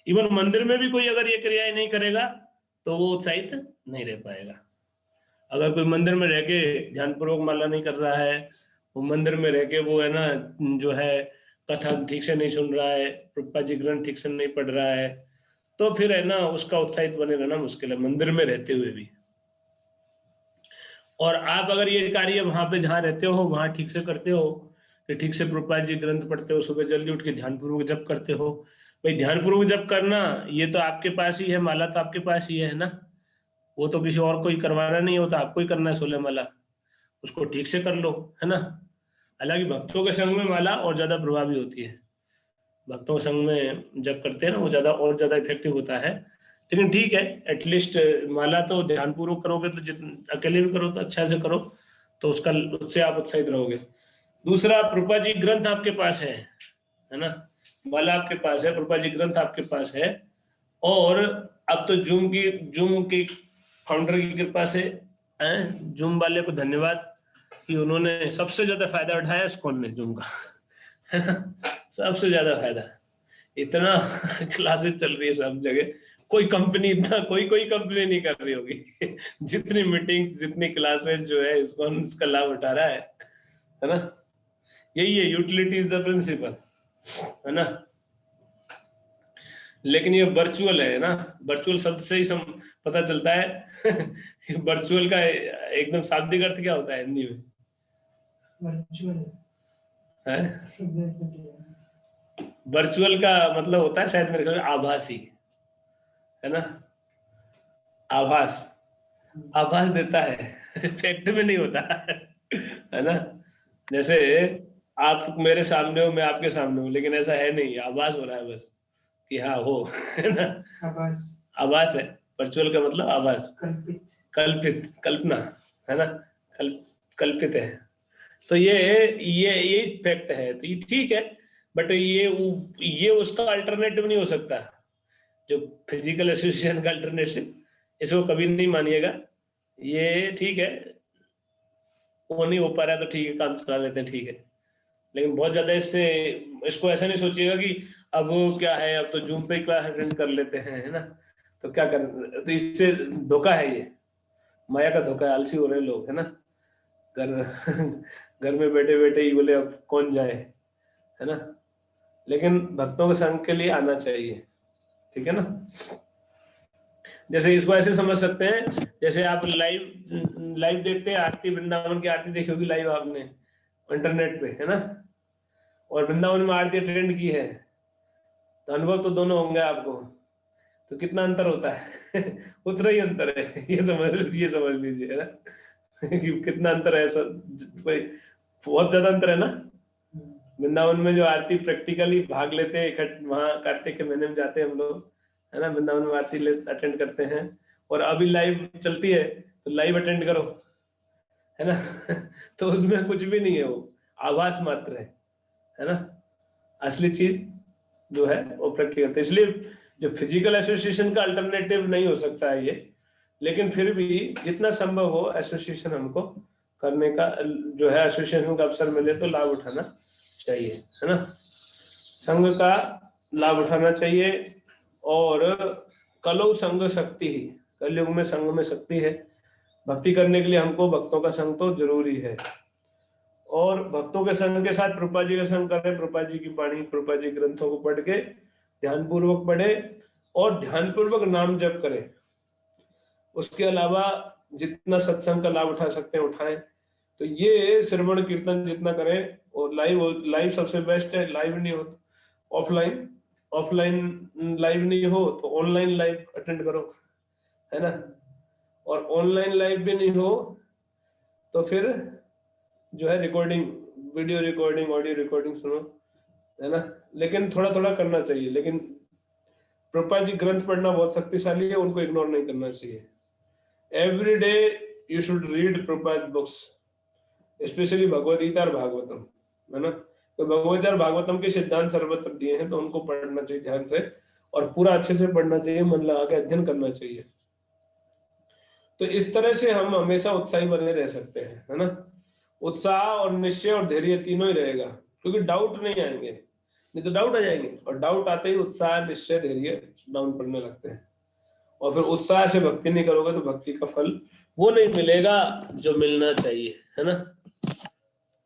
A: इवन मंदिर में भी कोई अगर ये क्रियाएं नहीं करेगा तो वो उत्साहित नहीं रह पाएगा। अगर कोई मंदिर में रह के ध्यानपूर्वक माला नहीं कर रहा है, वो मंदिर में रह के वो है ना जो है कथा ठीक से नहीं सुन रहा है, प्रभुपाद जी ग्रंथ ठीक से नहीं पढ़ रहा है, तो फिर है ना उसका उत्साहित बने रहना मुश्किल है मंदिर में रहते हुए भी। और आप अगर ये कार्य वहां पे जहाँ रहते हो वहां ठीक से करते हो, कि ठीक से प्रभुपाद जी ग्रंथ पढ़ते हो, सुबह जल्दी उठ के ध्यानपूर्वक जप करते हो, भाई ध्यानपूर्वक जप करना ये तो आपके पास ही है, माला तो आपके पास ही है ना, वो तो किसी और कोई करवाना नहीं होता, आपको ही करना है 16 माला, उसको ठीक से कर लो, है ना। हालांकि भक्तों के संग में माला और ज्यादा प्रभावी होती है, भक्तों के संग में जब करते हैं ना वो ज्यादा और ज्यादा इफेक्टिव होता है। लेकिन ठीक है, एटलीस्ट माला तो ध्यानपूर्वक करोगे तो अकेले भी करो तो अच्छा से करो, तो उससे आप उत्साहित रहोगे। दूसरा, प्रभुपाद जी ग्रंथ आपके पास है ना, माला आपके पास है, प्रभुपाद जी ग्रंथ आपके पास है, और अब तो जूम की फाउंडर की कृपा से, जूम वाले को धन्यवाद कि उन्होंने सबसे ज्यादा फायदा उठाया इस्कॉन ने जूम का, है ना, सबसे ज्यादा फायदा। इतना क्लासेस चल रही है सब जगह, कोई कंपनी इतना कोई कंपनी नहीं कर रही होगी जितनी मीटिंग्स जितनी क्लासेस जो है इस्कॉन इसका लाभ उठा रहा है ना। यही है, यूटिलिटी इज द प्रिंसिपल, है ना। लेकिन ये वर्चुअल है ना, वर्चुअल शब्द से ही पता चलता है वर्चुअल का एकदम शाब्दिक अर्थ क्या होता है हिंदी में?
B: वर्चुअल
A: है, वर्चुअल का मतलब होता है शायद मेरे ख्याल में आभासी, है ना, आभास देता है फैक्ट में नहीं होता है ना। जैसे आप मेरे सामने हो, मैं आपके सामने हूँ, लेकिन ऐसा है नहीं, आभास हो रहा है बस कि हाँ हो, है ना, आभास है। वर्चुअल का मतलब आभास, कल्पना, है ना, कल्पित है। तो ये फैक्ट है, तो ये ठीक है, बट ये उसका अल्टरनेटिव नहीं हो सकता, जो फिजिकल एसोसिएशन का अल्टरनेटिव, इसको कभी नहीं मानिएगा। ये ठीक है, वो नहीं हो पा रहा है तो ठीक है, काम चला लेते हैं, ठीक है, लेकिन बहुत ज्यादा इसको ऐसा नहीं सोचिएगा कि अब क्या है, अब तो जूम पे क्लास अटेंड कर लेते हैं, है ना, तो क्या कर, तो इससे धोखा है, ये माया का धोखा है, आलसी हो रहे लोग, है ना, घर में बैठे बैठे ही बोले अब कौन जाए, है ना। लेकिन भक्तों के संग के लिए आना चाहिए, ठीक है ना। जैसे इसको ऐसे समझ सकते हैं, जैसे आप लाइव देखते हैं आरती, वृंदावन की आरती देखी होगी लाइव आपने इंटरनेट पे, है ना, और वृंदावन में आरती अटेंड की है, तो अनुभव तो दोनों होंगे आपको, तो कितना अंतर होता है उतना ही अंतर है, ये समझ लीजिए, है ना कि कितना अंतर है, कोई बहुत ज्यादा अंतर है ना। वृंदावन में जो आरती प्रैक्टिकली भाग लेते हैं, वहां कार्तिक के महीने में जाते हैं हम लोग, है ना, वृंदावन में आरती अटेंड करते हैं, और अभी लाइव चलती है तो लाइव अटेंड करो, है ना तो उसमें कुछ भी नहीं है, वो आभास मात्र है ना, असली चीज जो है वो प्रैक्टिकल। तो इसलिए जो फिजिकल एसोसिएशन का अल्टरनेटिव नहीं हो सकता है ये, लेकिन फिर भी जितना संभव हो एसोसिएशन हमको करने का जो है, एसोसिएशन का अवसर मिले तो लाभ उठाना चाहिए, है ना। संघ का लाभ उठाना चाहिए। और कलौ संग शक्ति ही, कलयुग में संग में शक्ति है। भक्ति करने के लिए हमको भक्तों का संग तो जरूरी है। और भक्तों के संग के साथ प्रभुपाद जी का संग करें, प्रभुपाद जी की वाणी, प्रभुपाद जी ग्रंथों को पढ़ के ध्यान पूर्वक पढ़े और ध्यान पूर्वक नाम जप करें। उसके अलावा जितना सत्संग का लाभ उठा सकते हैं उठाएं। तो ये श्रवण कीर्तन जितना करें, और लाइव सबसे बेस्ट है। लाइव नहीं हो ऑफलाइन, ऑफलाइन लाइव नहीं हो तो ऑनलाइन लाइव अटेंड करो, है ना। और ऑनलाइन लाइव भी नहीं हो तो फिर जो है recording, video recording, audio recording सुनो, है ना। लेकिन थोड़ा थोड़ा करना चाहिए। लेकिन प्रभुपाद जी ग्रंथ पढ़ना बहुत शक्तिशाली है, उनको इग्नोर नहीं करना चाहिए। Every day you should read Prabhupada books, specially Bhagavad Gita और भागवतम, है ना। तो भगवद गीता और भागवतम के सिद्धांत सर्वत्र दिए हैं, तो उनको पढ़ना चाहिए ध्यान से और पूरा अच्छे से पढ़ना चाहिए, मन लगा के अध्ययन करना चाहिए। तो इस तरह से हम हमेशा उत्साही बने रह सकते हैं, है ना। उत्साह और निश्चय और धैर्य तीनों ही रहेगा, क्योंकि डाउट नहीं आएंगे, नहीं तो डाउट आ जाएंगे, और डाउट आते ही उत्साह, निश्चय, धैर्य डाउन पड़ने लगते हैं। और फिर उत्साह से भक्ति नहीं करोगे तो भक्ति का फल वो नहीं मिलेगा जो मिलना चाहिए, है ना।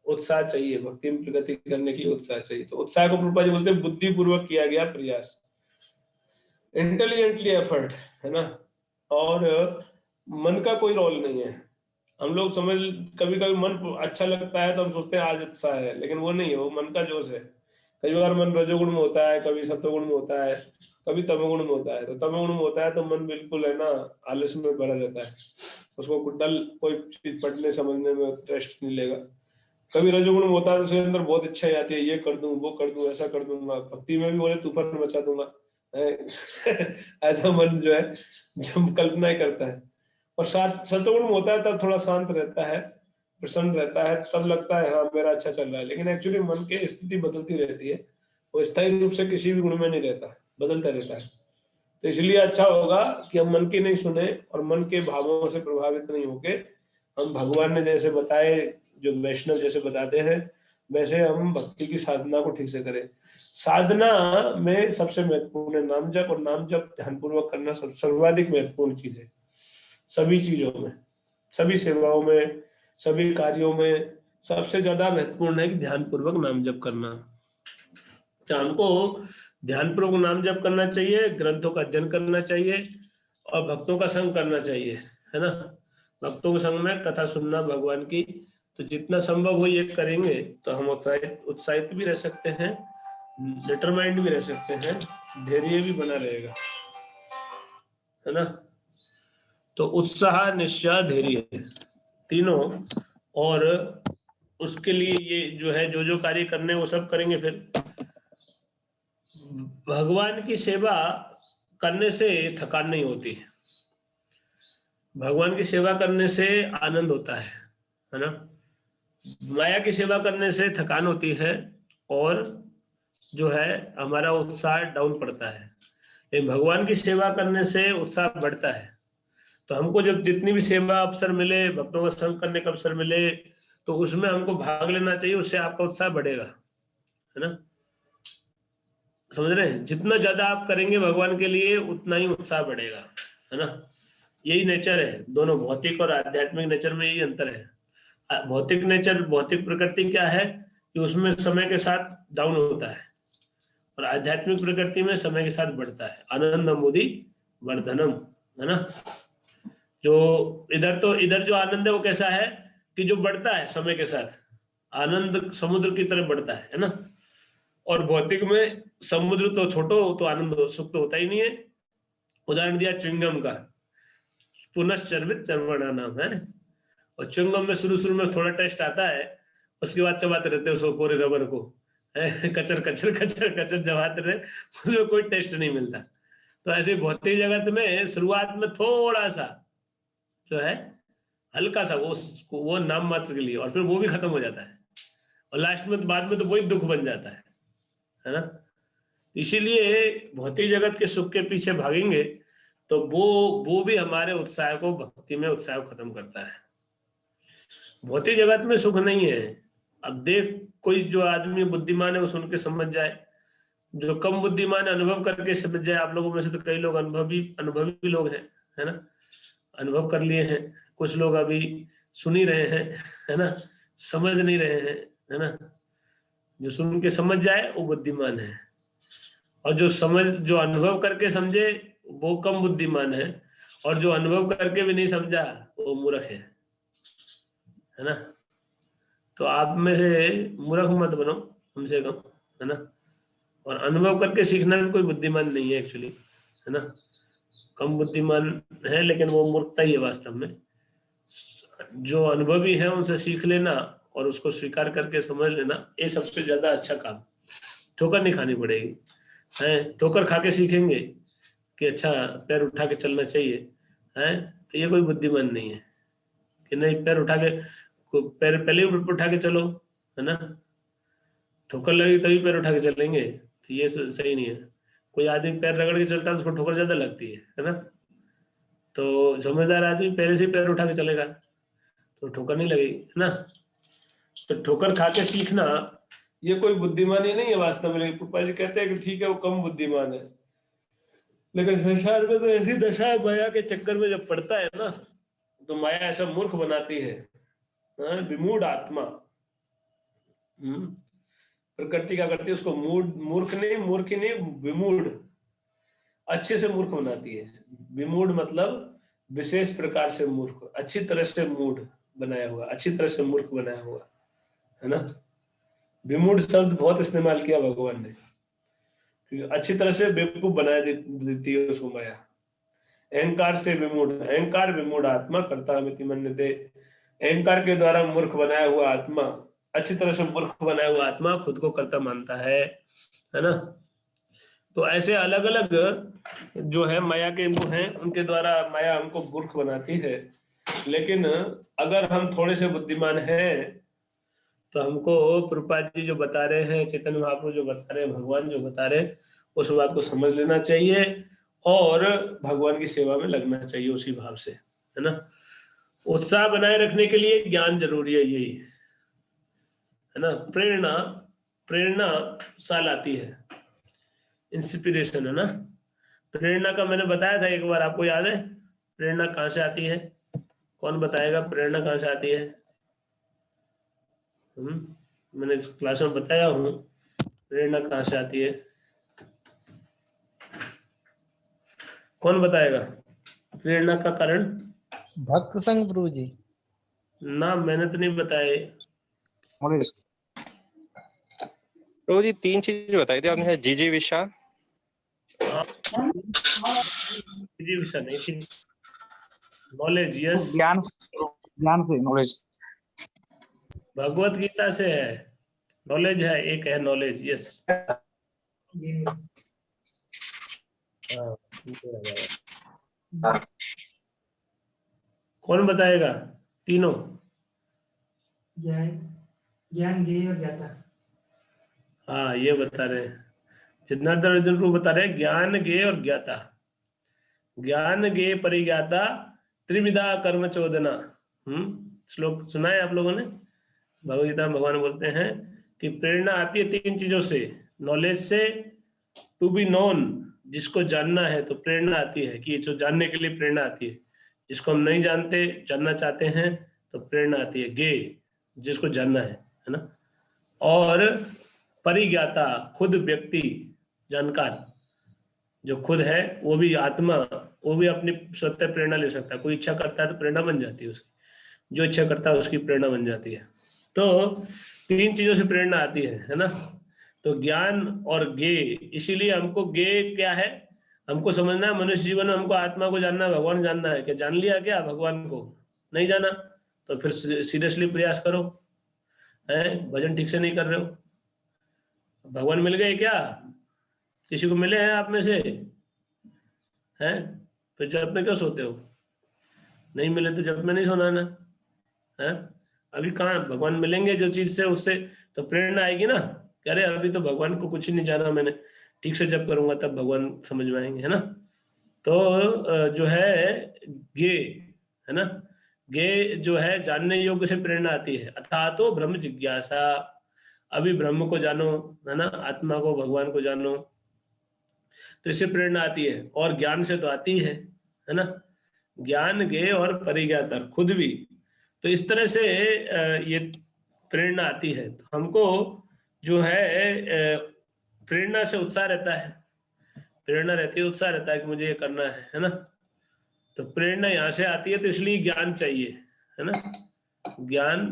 A: उत्साह चाहिए, भक्ति में प्रगति करने के लिए उत्साह चाहिए। तो उत्साह को प्रभुपाद जी बोलते हैं बुद्धि पूर्वक किया गया प्रयास, इंटेलिजेंटली एफर्ट, है ना। और मन का कोई रोल नहीं है। हम लोग समझ, कभी कभी मन अच्छा लगता है तो हम सोचते हैं आज उत्साह है, लेकिन वो नहीं है, वो मन का जोश है। कई बार मन रजोगुण में होता है, कभी सत्वगुण में होता है, कभी तमोगुण में होता है। तो तमोगुण में होता है तो मन बिल्कुल, है ना, आलस में भरा रहता है, उसको डल कोई चीज पढ़ने समझने में इंटरेस्ट नहीं लेगा। कभी रजोगुण में होता है तो उसके अंदर बहुत इच्छाएं आती है, ये कर दूं, वो कर दूं, ऐसा कर दूंगा, भक्ति में भी बोले तूफान मचा दूंगा ऐसा मन जो है जब कल्पना करता है। और साथ सत्वगुण में होता है तब थोड़ा शांत रहता है, प्रसन्न रहता है, तब लगता है हाँ मेरा अच्छा चल रहा है। लेकिन एक्चुअली मन की स्थिति बदलती रहती है, वो स्थायी रूप से किसी भी गुण में नहीं रहता, बदलता रहता है। तो इसलिए अच्छा होगा कि हम मन की नहीं सुने और मन के भावों से प्रभावित नहीं होके हम भगवान ने जैसे बताए, जो वैष्णव जैसे बताते हैं, वैसे हम भक्ति की साधना को ठीक से करें। साधना में सबसे महत्वपूर्ण है नाम जप, और नाम जप ध्यानपूर्वक करना सर्वाधिक महत्वपूर्ण चीज है। सभी चीजों में, सभी सेवाओं में, सभी कार्यों में सबसे ज्यादा महत्वपूर्ण है कि ध्यानपूर्वक नाम जप करना। तो हमको ध्यानपूर्वक नाम जप करना चाहिए, ग्रंथों का अध्ययन करना चाहिए और भक्तों का संग करना चाहिए, है ना। भक्तों के संग में कथा सुनना भगवान की, तो जितना संभव हो ये करेंगे तो हम उत्साहित भी रह सकते हैं, डिटरमाइंड भी रह सकते हैं, धैर्य भी बना रहेगा, है ना। तो उत्साह, निश्चय, धैर्य तीनों, और उसके लिए ये जो है जो कार्य करने वो सब करेंगे। फिर भगवान की सेवा करने से थकान नहीं होती, भगवान की सेवा करने से आनंद होता है ना। माया की सेवा करने से थकान होती है और जो है हमारा उत्साह डाउन पड़ता है। लेकिन भगवान की सेवा करने से उत्साह बढ़ता है। तो हमको जब जितनी भी सेवा अवसर मिले, भक्तों का संग करने का अवसर मिले, तो उसमें हमको भाग लेना चाहिए, उससे आपका उत्साह बढ़ेगा, है ना। समझ रहे हैं, जितना ज्यादा आप करेंगे भगवान के लिए उतना ही उत्साह बढ़ेगा, है ना। यही नेचर है, दोनों भौतिक और आध्यात्मिक नेचर में यही अंतर है। भौतिक नेचर, भौतिक प्रकृति क्या है कि उसमें समय के साथ डाउन होता है, और आध्यात्मिक प्रकृति में समय के साथ बढ़ता है। आनंद मोदी वर्धनम, है ना। जो इधर जो आनंद है वो कैसा है कि जो बढ़ता है समय के साथ, आनंद समुद्र की तरफ बढ़ता है ना। और भौतिक में समुद्र तो छोटो तो आनंद सुख तो होता ही नहीं है। उदाहरण दिया च्युइंगम का, पुनश्चर्वित चर्वणा नाम है। और च्युइंगम में शुरू में थोड़ा टेस्ट आता है, उसके बाद चबाते रहते हैं उसको, पूरे रबर को कचर कचर कचर कचर चबाते रहे, उसमें कोई टेस्ट नहीं मिलता। तो ऐसे भौतिक जगत में शुरुआत में थोड़ा सा जो है हल्का सा वो नाम मात्र के लिए, और फिर वो भी खत्म हो जाता है, और लास्ट में बाद में तो वही दुख बन जाता है ना। इसीलिए भौतिक जगत के सुख के पीछे भागेंगे तो वो भी हमारे उत्साह को, भक्ति में उत्साह को खत्म करता है। भौतिक जगत में सुख नहीं है। अब देख, कोई जो आदमी बुद्धिमान है वो सुन के समझ जाए, जो कम बुद्धिमान अनुभव करके समझ जाए, आप लोगों में से तो कई लोग अनुभवी लोग हैं, है ना, अनुभव कर लिए हैं, कुछ लोग अभी सुन ही रहे हैं, है ना, समझ नहीं रहे हैं, है ना। जो सुन के समझ जाए वो बुद्धिमान है, और जो अनुभव करके समझे वो कम बुद्धिमान है, और जो अनुभव करके भी नहीं समझा वो मूर्ख है ना। तो आप में से मूर्ख मत बनो कम से कम, है ना। और अनुभव करके सीखना भी कोई बुद्धिमान नहीं है एक्चुअली, है ना। कम बुद्धिमान है, लेकिन वो मूर्खता ही है वास्तव में। जो अनुभवी है उनसे सीख लेना और उसको स्वीकार करके समझ लेना, ये सबसे ज्यादा अच्छा काम। ठोकर नहीं खानी पड़ेगी, है, ठोकर खा के सीखेंगे कि अच्छा पैर उठा के चलना चाहिए, है, तो ये कोई बुद्धिमान नहीं है कि नहीं पैर उठा के, पैर पहले ही उठा के चलो, है ना। ठोकर लगी तभी पैर उठा के चलेंगे, तो ये सही नहीं है। कोई आदमी पैर रगड़ के चलता है उसको ठोकर ज्यादा लगती है ना। तो समझदार आदमी पहले से ही पैर उठा के चलेगा तो ठोकर नहीं लगेगी, है ना। तो ठोकर खा के सीखना ये कोई बुद्धिमानी नहीं है वास्तव में। लेकिन पप्पा जी कहते हैं कि ठीक है वो कम बुद्धिमान है, लेकिन संसार में तो ऐसी दशा है, माया के चक्कर में जब पड़ता है ना, तो माया ऐसा मूर्ख बनाती है, विमूढ़ आत्मा। प्रकृति क्या करती है, उसको मूर्ख नहीं विमूढ़, अच्छे से मूर्ख बनाती है। विमूढ़ मतलब विशेष प्रकार से मूर्ख, अच्छी तरह से मूढ़ बनाया हुआ, अच्छी तरह से मूर्ख बनाया हुआ, है ना। विमूढ़ शब्द बहुत इस्तेमाल किया भगवान ने, क्योंकि अच्छी तरह से बेवकूफ बना देती है उसको माया। अहंकार से विमूढ़, अहंकार विमूढ़ आत्मा कर्ता मिति मन्यते। अहंकार के द्वारा मूर्ख बनाया हुआ आत्मा, अच्छी तरह से मूर्ख बनाया हुआ आत्मा खुद को कर्ता मानता है ना। तो ऐसे अलग अलग जो है माया के वो हैं, उनके द्वारा माया हमको मूर्ख बनाती है। लेकिन अगर हम थोड़े से बुद्धिमान हैं तो हमको प्रभुपाद जी जो बता रहे हैं, चैतन्य महाप्रभु जो बता रहे हैं, भगवान जो बता रहे हैं, उस बात को समझ लेना चाहिए और भगवान की सेवा में लगना चाहिए उसी भाव से, है ना। उत्साह बनाए रखने के लिए ज्ञान जरूरी है, यही है ना। प्रेरणा, प्रेरणा साल आती है, इंस्पिरेशन, है ना। प्रेरणा का मैंने बताया था एक बार, आपको याद है प्रेरणा कहाँ से आती है? कौन बताएगा प्रेरणा कहाँ से आती है? मैंने इस क्लास में बताया हूँ प्रेरणा कहाँ से आती है, कौन बताएगा प्रेरणा का कारण?
C: भक्त संग प्रभु जी।
A: ना मैंने तो नहीं बताया।
D: प्रभु जी 3 चीज बताई थी आपने, जी विशा,
A: जी विशा नहीं थी, नॉलेज, यस,
E: ज्ञान से नॉलेज,
A: भगवत गीता से है नॉलेज, है एक है नॉलेज, यस। कौन बताएगा तीनों?
B: ज्ञान, ज्ञान, ज्ञेय और ज्ञाता।
A: हाँ ये बता रहे हैं, सिद्धार्थ अर्जुन को बता रहे हैं, ज्ञान ज्ञेय और ज्ञाता। ज्ञान ज्ञेय परिज्ञाता त्रिविधा कर्म चोदना। श्लोक सुना है आप लोगों ने? भगवद गीता में भगवान बोलते हैं कि प्रेरणा आती है 3 चीजों से, नॉलेज से, टू बी नोन, जिसको जानना है तो प्रेरणा आती है कि जो जानने के लिए प्रेरणा आती है, जिसको हम नहीं जानते जानना चाहते हैं तो प्रेरणा आती है, गे जिसको जानना है ना। और परिज्ञाता, खुद व्यक्ति जानकार जो खुद है, वो भी आत्मा, वो भी अपनी स्वतः प्रेरणा ले सकता है। कोई इच्छा करता है तो प्रेरणा बन जाती है उसकी, जो इच्छा करता है उसकी प्रेरणा बन जाती है। तो 3 चीजों से प्रेरणा आती है ना। तो ज्ञान और ज्ञेय, इसीलिए हमको ज्ञेय क्या है, हमको समझना है मनुष्य जीवन में हमको आत्मा को जानना है, भगवान जानना है। क्या जान लिया क्या भगवान को? नहीं जाना तो फिर सीरियसली प्रयास करो, है, भजन ठीक से नहीं कर रहे हो। भगवान मिल गए क्या? किसी को मिले हैं आप में से? हैं? फिर जब में क्यों सोते हो? नहीं मिले तो जब में नहीं सोना ना, है। अभी कहाँ भगवान मिलेंगे जो चीज से, उससे तो प्रेरणा आएगी ना, कह रहे अभी तो भगवान को कुछ ही नहीं जाना मैंने, ठीक से जब करूंगा तब भगवान समझ में आएंगे, है ना। तो जो है गे, है ना, गे जो है जानने योग्य से प्रेरणा आती है। अथा तो ब्रह्म जिज्ञासा, अभी ब्रह्म को जानो, है ना, आत्मा को, भगवान को जानो, तो इससे प्रेरणा आती है। और ज्ञान से तो आती है ना, ज्ञान गे और परिज्ञातर, खुद भी। तो इस तरह से ये प्रेरणा आती है। तो हमको जो है प्रेरणा से उत्साह रहता है, प्रेरणा रहती है, उत्साह रहता है कि मुझे ये करना है ना। तो प्रेरणा यहाँ से आती है, तो इसलिए ज्ञान चाहिए, है ना। ज्ञान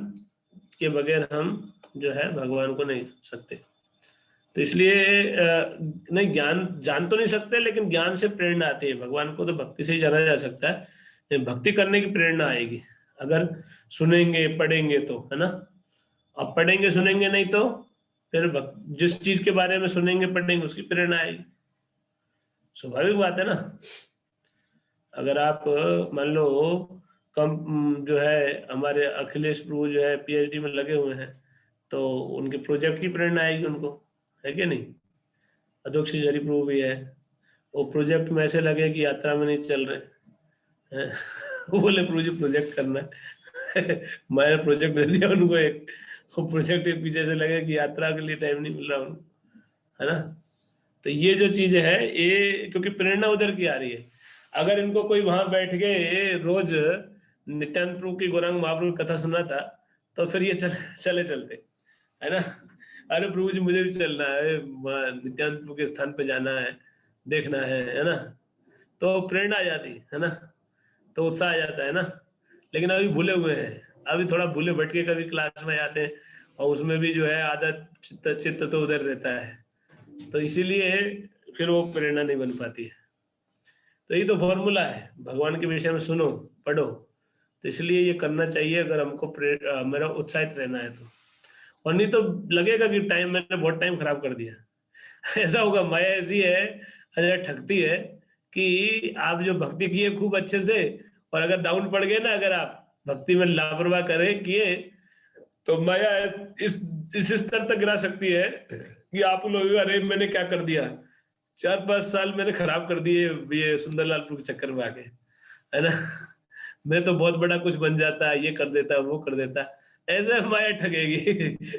A: के बगैर हम जो है भगवान को नहीं सकते। तो इसलिए नहीं, ज्ञान जान तो नहीं सकते, लेकिन ज्ञान से प्रेरणा आती है। भगवान को तो भक्ति से ही जाना जा सकता है, भक्ति करने की प्रेरणा आएगी अगर सुनेंगे पढ़ेंगे तो, है ना। अब पढ़ेंगे सुनेंगे नहीं तो फिर जिस चीज के बारे में सुनेंगे पढ़ेंगे उसकी प्रेरणा आएगी, स्वाभाविक बात है ना। अगर आप मान लो कम जो है हमारे अखिलेश प्रभु जो है पीएचडी में लगे हुए हैं, तो उनके प्रोजेक्ट की प्रेरणा आएगी उनको, है कि नहीं। अधोक्षी हरि प्रभु भी है, वो प्रोजेक्ट में ऐसे लगे कि यात्रा में नहीं चल रहे हैं वो बोले प्रभु जी प्रोजेक्ट करना है मैंने प्रोजेक्ट दे दिया उनको एक, वो प्रोजेक्ट के पीछे से लगे कि यात्रा के लिए टाइम नहीं मिल रहा उनको, है ना। तो ये जो चीज है ये क्योंकि प्रेरणा उधर की आ रही है। अगर इनको कोई वहां बैठ के रोज नित्यानंद प्रभु की गौरांग महाप्रभु की कथा सुना था तो फिर ये चले चलते, है ना। अरे प्रभु जी मुझे भी चलना है, नित्यानंद प्रभु के स्थान पे जाना है, देखना है ना। तो प्रेरणा आ जाती है ना, तो उत्साह आ जाता है ना। लेकिन अभी भूले हुए हैं, अभी थोड़ा भूले भटके कभी क्लास में आते हैं, और उसमें भी जो है आदत चित्त तो उधर रहता है, तो इसीलिए फिर वो प्रेरणा नहीं बन पाती है। तो ये तो फॉर्मूला है, भगवान के विषय में सुनो पढ़ो, तो इसलिए ये करना चाहिए अगर हमको मेरा उत्साहित रहना है तो। और नहीं तो लगेगा कि टाइम मैंने बहुत टाइम खराब कर दिया ऐसा होगा। माया ऐसी है, अगर ठगती है कि आप जो भक्ति किए खूब अच्छे से, और अगर डाउन पड़ गए ना, अगर आप भक्ति में लापरवाह करें किए, तो माया इस स्तर तक गिरा सकती है कि आप लोग अरे मैंने क्या कर दिया, 4-5 साल मैंने खराब कर दिए ये सुंदरलाल के चक्कर में आके, है ना मैं तो बहुत बड़ा कुछ बन जाता, ये कर देता वो कर देता। ऐसे माया ठगेगी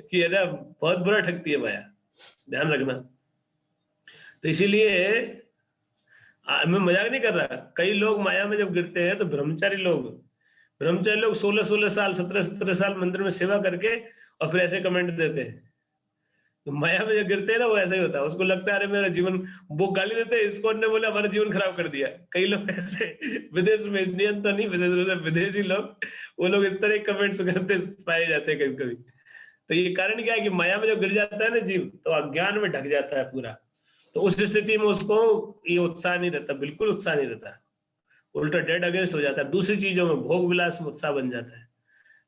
A: कि है ना, बहुत बुरा ठगती है माया, ध्यान रखना। तो इसीलिए मैं मजाक नहीं कर रहा, कई लोग माया में जब गिरते हैं तो ब्रह्मचारी लोग 16-16 साल 17-17 साल मंदिर में सेवा करके और फिर ऐसे कमेंट देते हैं। तो माया में जो गिरते हैं ना वो ऐसा ही होता है, उसको लगता है अरे मेरा जीवन, वो गाली देते हैं इसको ने बोला हमारा जीवन खराब कर दिया। कई लोग ऐसे विदेश में, इंडियन तो नहीं, विशेष रूप से विदेशी लोग, वो लोग इस तरह कमेंट्स करते पाए जाते हैं कभी कभी। तो ये कारण क्या है कि माया में जब गिर जाता है ना जीव, तो अज्ञान में ढक जाता है पूरा। तो उस स्थिति में उसको ये उत्साह नहीं रहता, बिल्कुल उत्साह नहीं रहता, उल्टा डेड अगेंस्ट हो जाता है। दूसरी चीजों में भोग विलास में उत्साह बन जाता है।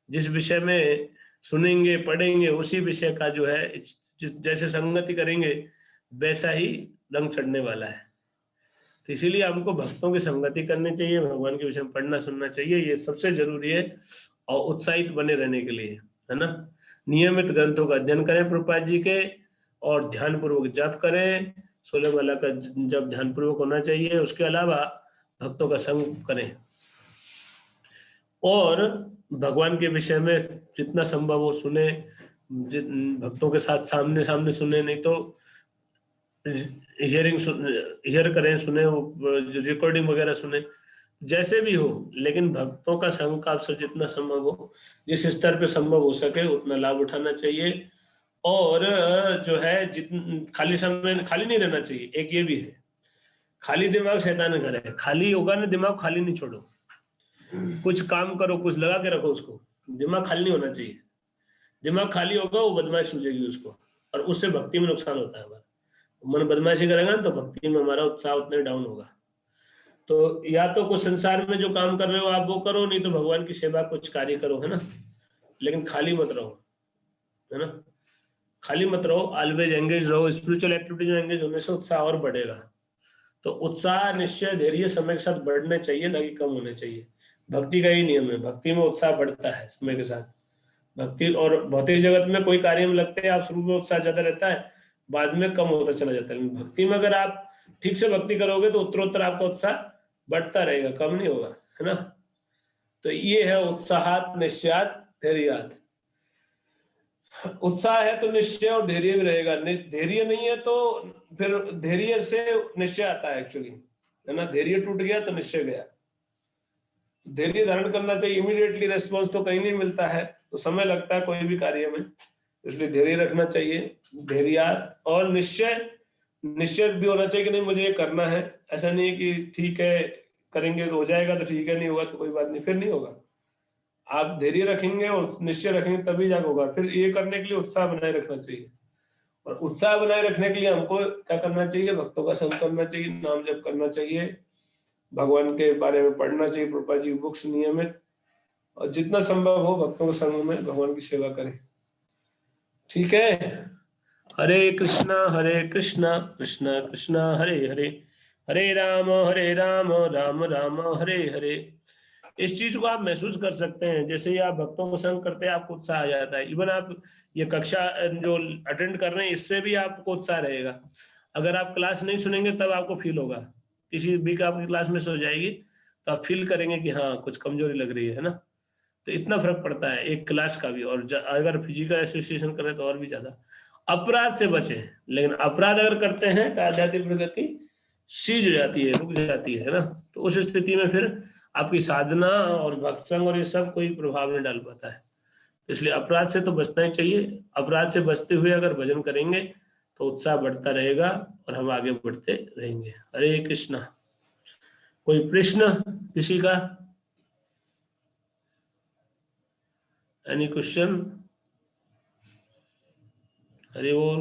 A: जिस विषय में सुनेंगे पढ़ेंगे उसी विषय का जो है जैसे संगति करेंगे वैसा ही रंग चढ़ने वाला है। तो इसीलिए हमको भक्तों की संगति करनी चाहिए, भगवान के विषय में पढ़ना सुनना चाहिए, ये सबसे जरूरी है। और उत्साहित बने रहने के लिए, है ना, नियमित ग्रंथों का अध्ययन करें प्रभुपाद जी के, और ध्यान पूर्वक जप करें। 16 माला का जप ध्यान पूर्वक होना चाहिए। उसके अलावा भक्तों का संग करें, और भगवान के विषय में जितना संभव हो सुने, भक्तों के साथ सामने सामने सुने, नहीं तो हियर करें, सुने, रिकॉर्डिंग वगैरह सुने, जैसे भी हो, लेकिन भक्तों का संग का अवसर जितना संभव हो, जिस स्तर पे संभव हो सके उतना लाभ उठाना चाहिए। और जो है खाली समय खाली नहीं रहना चाहिए। एक ये भी है, खाली दिमाग शैतान घर है, खाली होगा ना दिमाग, खाली नहीं छोड़ो, कुछ काम करो, कुछ लगा के रखो उसको, दिमाग खाली नहीं होना चाहिए। दिमाग खाली होगा वो बदमाश सूझेगी उसको, और उससे भक्ति में नुकसान होता है हमारा। मन बदमाशी करेगा ना तो भक्ति में हमारा उत्साह उतना डाउन होगा। तो या तो कुछ संसार में जो काम कर रहे हो आप वो करो, नहीं तो भगवान की सेवा कुछ कार्य करो, है ना, लेकिन खाली मत रहो, है ना, खाली मत रहो, ऑलवेज एंगेज रहो। स्पिरिचुअल एक्टिविटी में एंगेज होने से उत्साह और बढ़ेगा। तो उत्साह निश्चय धैर्य समय के साथ बढ़ने चाहिए, ना कि कम होने चाहिए। भक्ति का ही नियम है, भक्ति में उत्साह बढ़ता है समय के साथ। भक्ति और भौतिक जगत में कोई कार्य में लगते हैं आप, शुरू में उत्साह ज्यादा रहता है, बाद में कम होता चला जाता है। लेकिन भक्ति में अगर आप ठीक से भक्ति करोगे तो उत्तरोत्तर आपका उत्साह बढ़ता रहेगा, कम नहीं होगा, है ना। तो ये है उत्साहात निश्चयात धैर्यात। उत्साह है तो निश्चय और धैर्य भी रहेगा, धैर्य नहीं है तो फिर धैर्य से निश्चय आता है एक्चुअली, है ना। धैर्य टूट गया तो निश्चय गया। धैर्य धारण करना चाहिए, इमीडिएटली रेस्पॉन्स तो कहीं नहीं मिलता है, तो समय लगता है कोई भी कार्य में, इसलिए धैर्य रखना चाहिए। धैर्य और निश्चय, निश्चय भी होना चाहिए कि नहीं मुझे ये करना है। ऐसा नहीं है कि ठीक है करेंगे तो हो जाएगा तो ठीक है, नहीं होगा तो कोई बात नहीं, फिर नहीं होगा। आप धैर्य रखेंगे और निश्चय रखेंगे तभी जाकर होगा। फिर ये करने के लिए उत्साह बनाए रखना चाहिए, और उत्साह बनाए रखने के लिए हमको क्या करना चाहिए, भक्तों का संग करना चाहिए, नाम जप करना चाहिए, भगवान के बारे में पढ़ना चाहिए, प्रभुपाद जी बुक्स नियमित, और जितना संभव हो भक्तों के संग में भगवान की सेवा करें। ठीक है। हरे कृष्णा कृष्णा कृष्णा हरे हरे, हरे राम राम राम हरे हरे। इस चीज को आप महसूस कर सकते हैं, जैसे ही आप भक्तों को संग करते हैं आपको उत्साह आ जाता है। इवन आप ये कक्षा जो अटेंड कर रहे हैं इससे भी आपको उत्साह रहेगा। अगर आप क्लास नहीं सुनेंगे तब आपको फील होगा, किसी भी का आपकी क्लास मिस हो जाएगी तो आप फील करेंगे कि हाँ कुछ कमजोरी लग रही है ना। तो इतना फर्क पड़ता है एक क्लास का भी, और अगर फिजिकल एसोसिएशन करें तो और भी ज्यादा। अपराध से बचे, लेकिन अपराध अगर करते हैं तो आध्यात्मिक प्रगति सीज हो जाती है, रुक जाती है ना। तो उस स्थिति में फिर आपकी साधना और भक्त संग और ये सब कोई प्रभाव नहीं डाल पाता है। इसलिए अपराध से तो बचना ही चाहिए। अपराध से बचते हुए अगर भजन करेंगे तो उत्साह बढ़ता रहेगा और हम आगे बढ़ते रहेंगे। हरे कृष्णा। कोई प्रश्न किसी का? Any question? हरे बोल।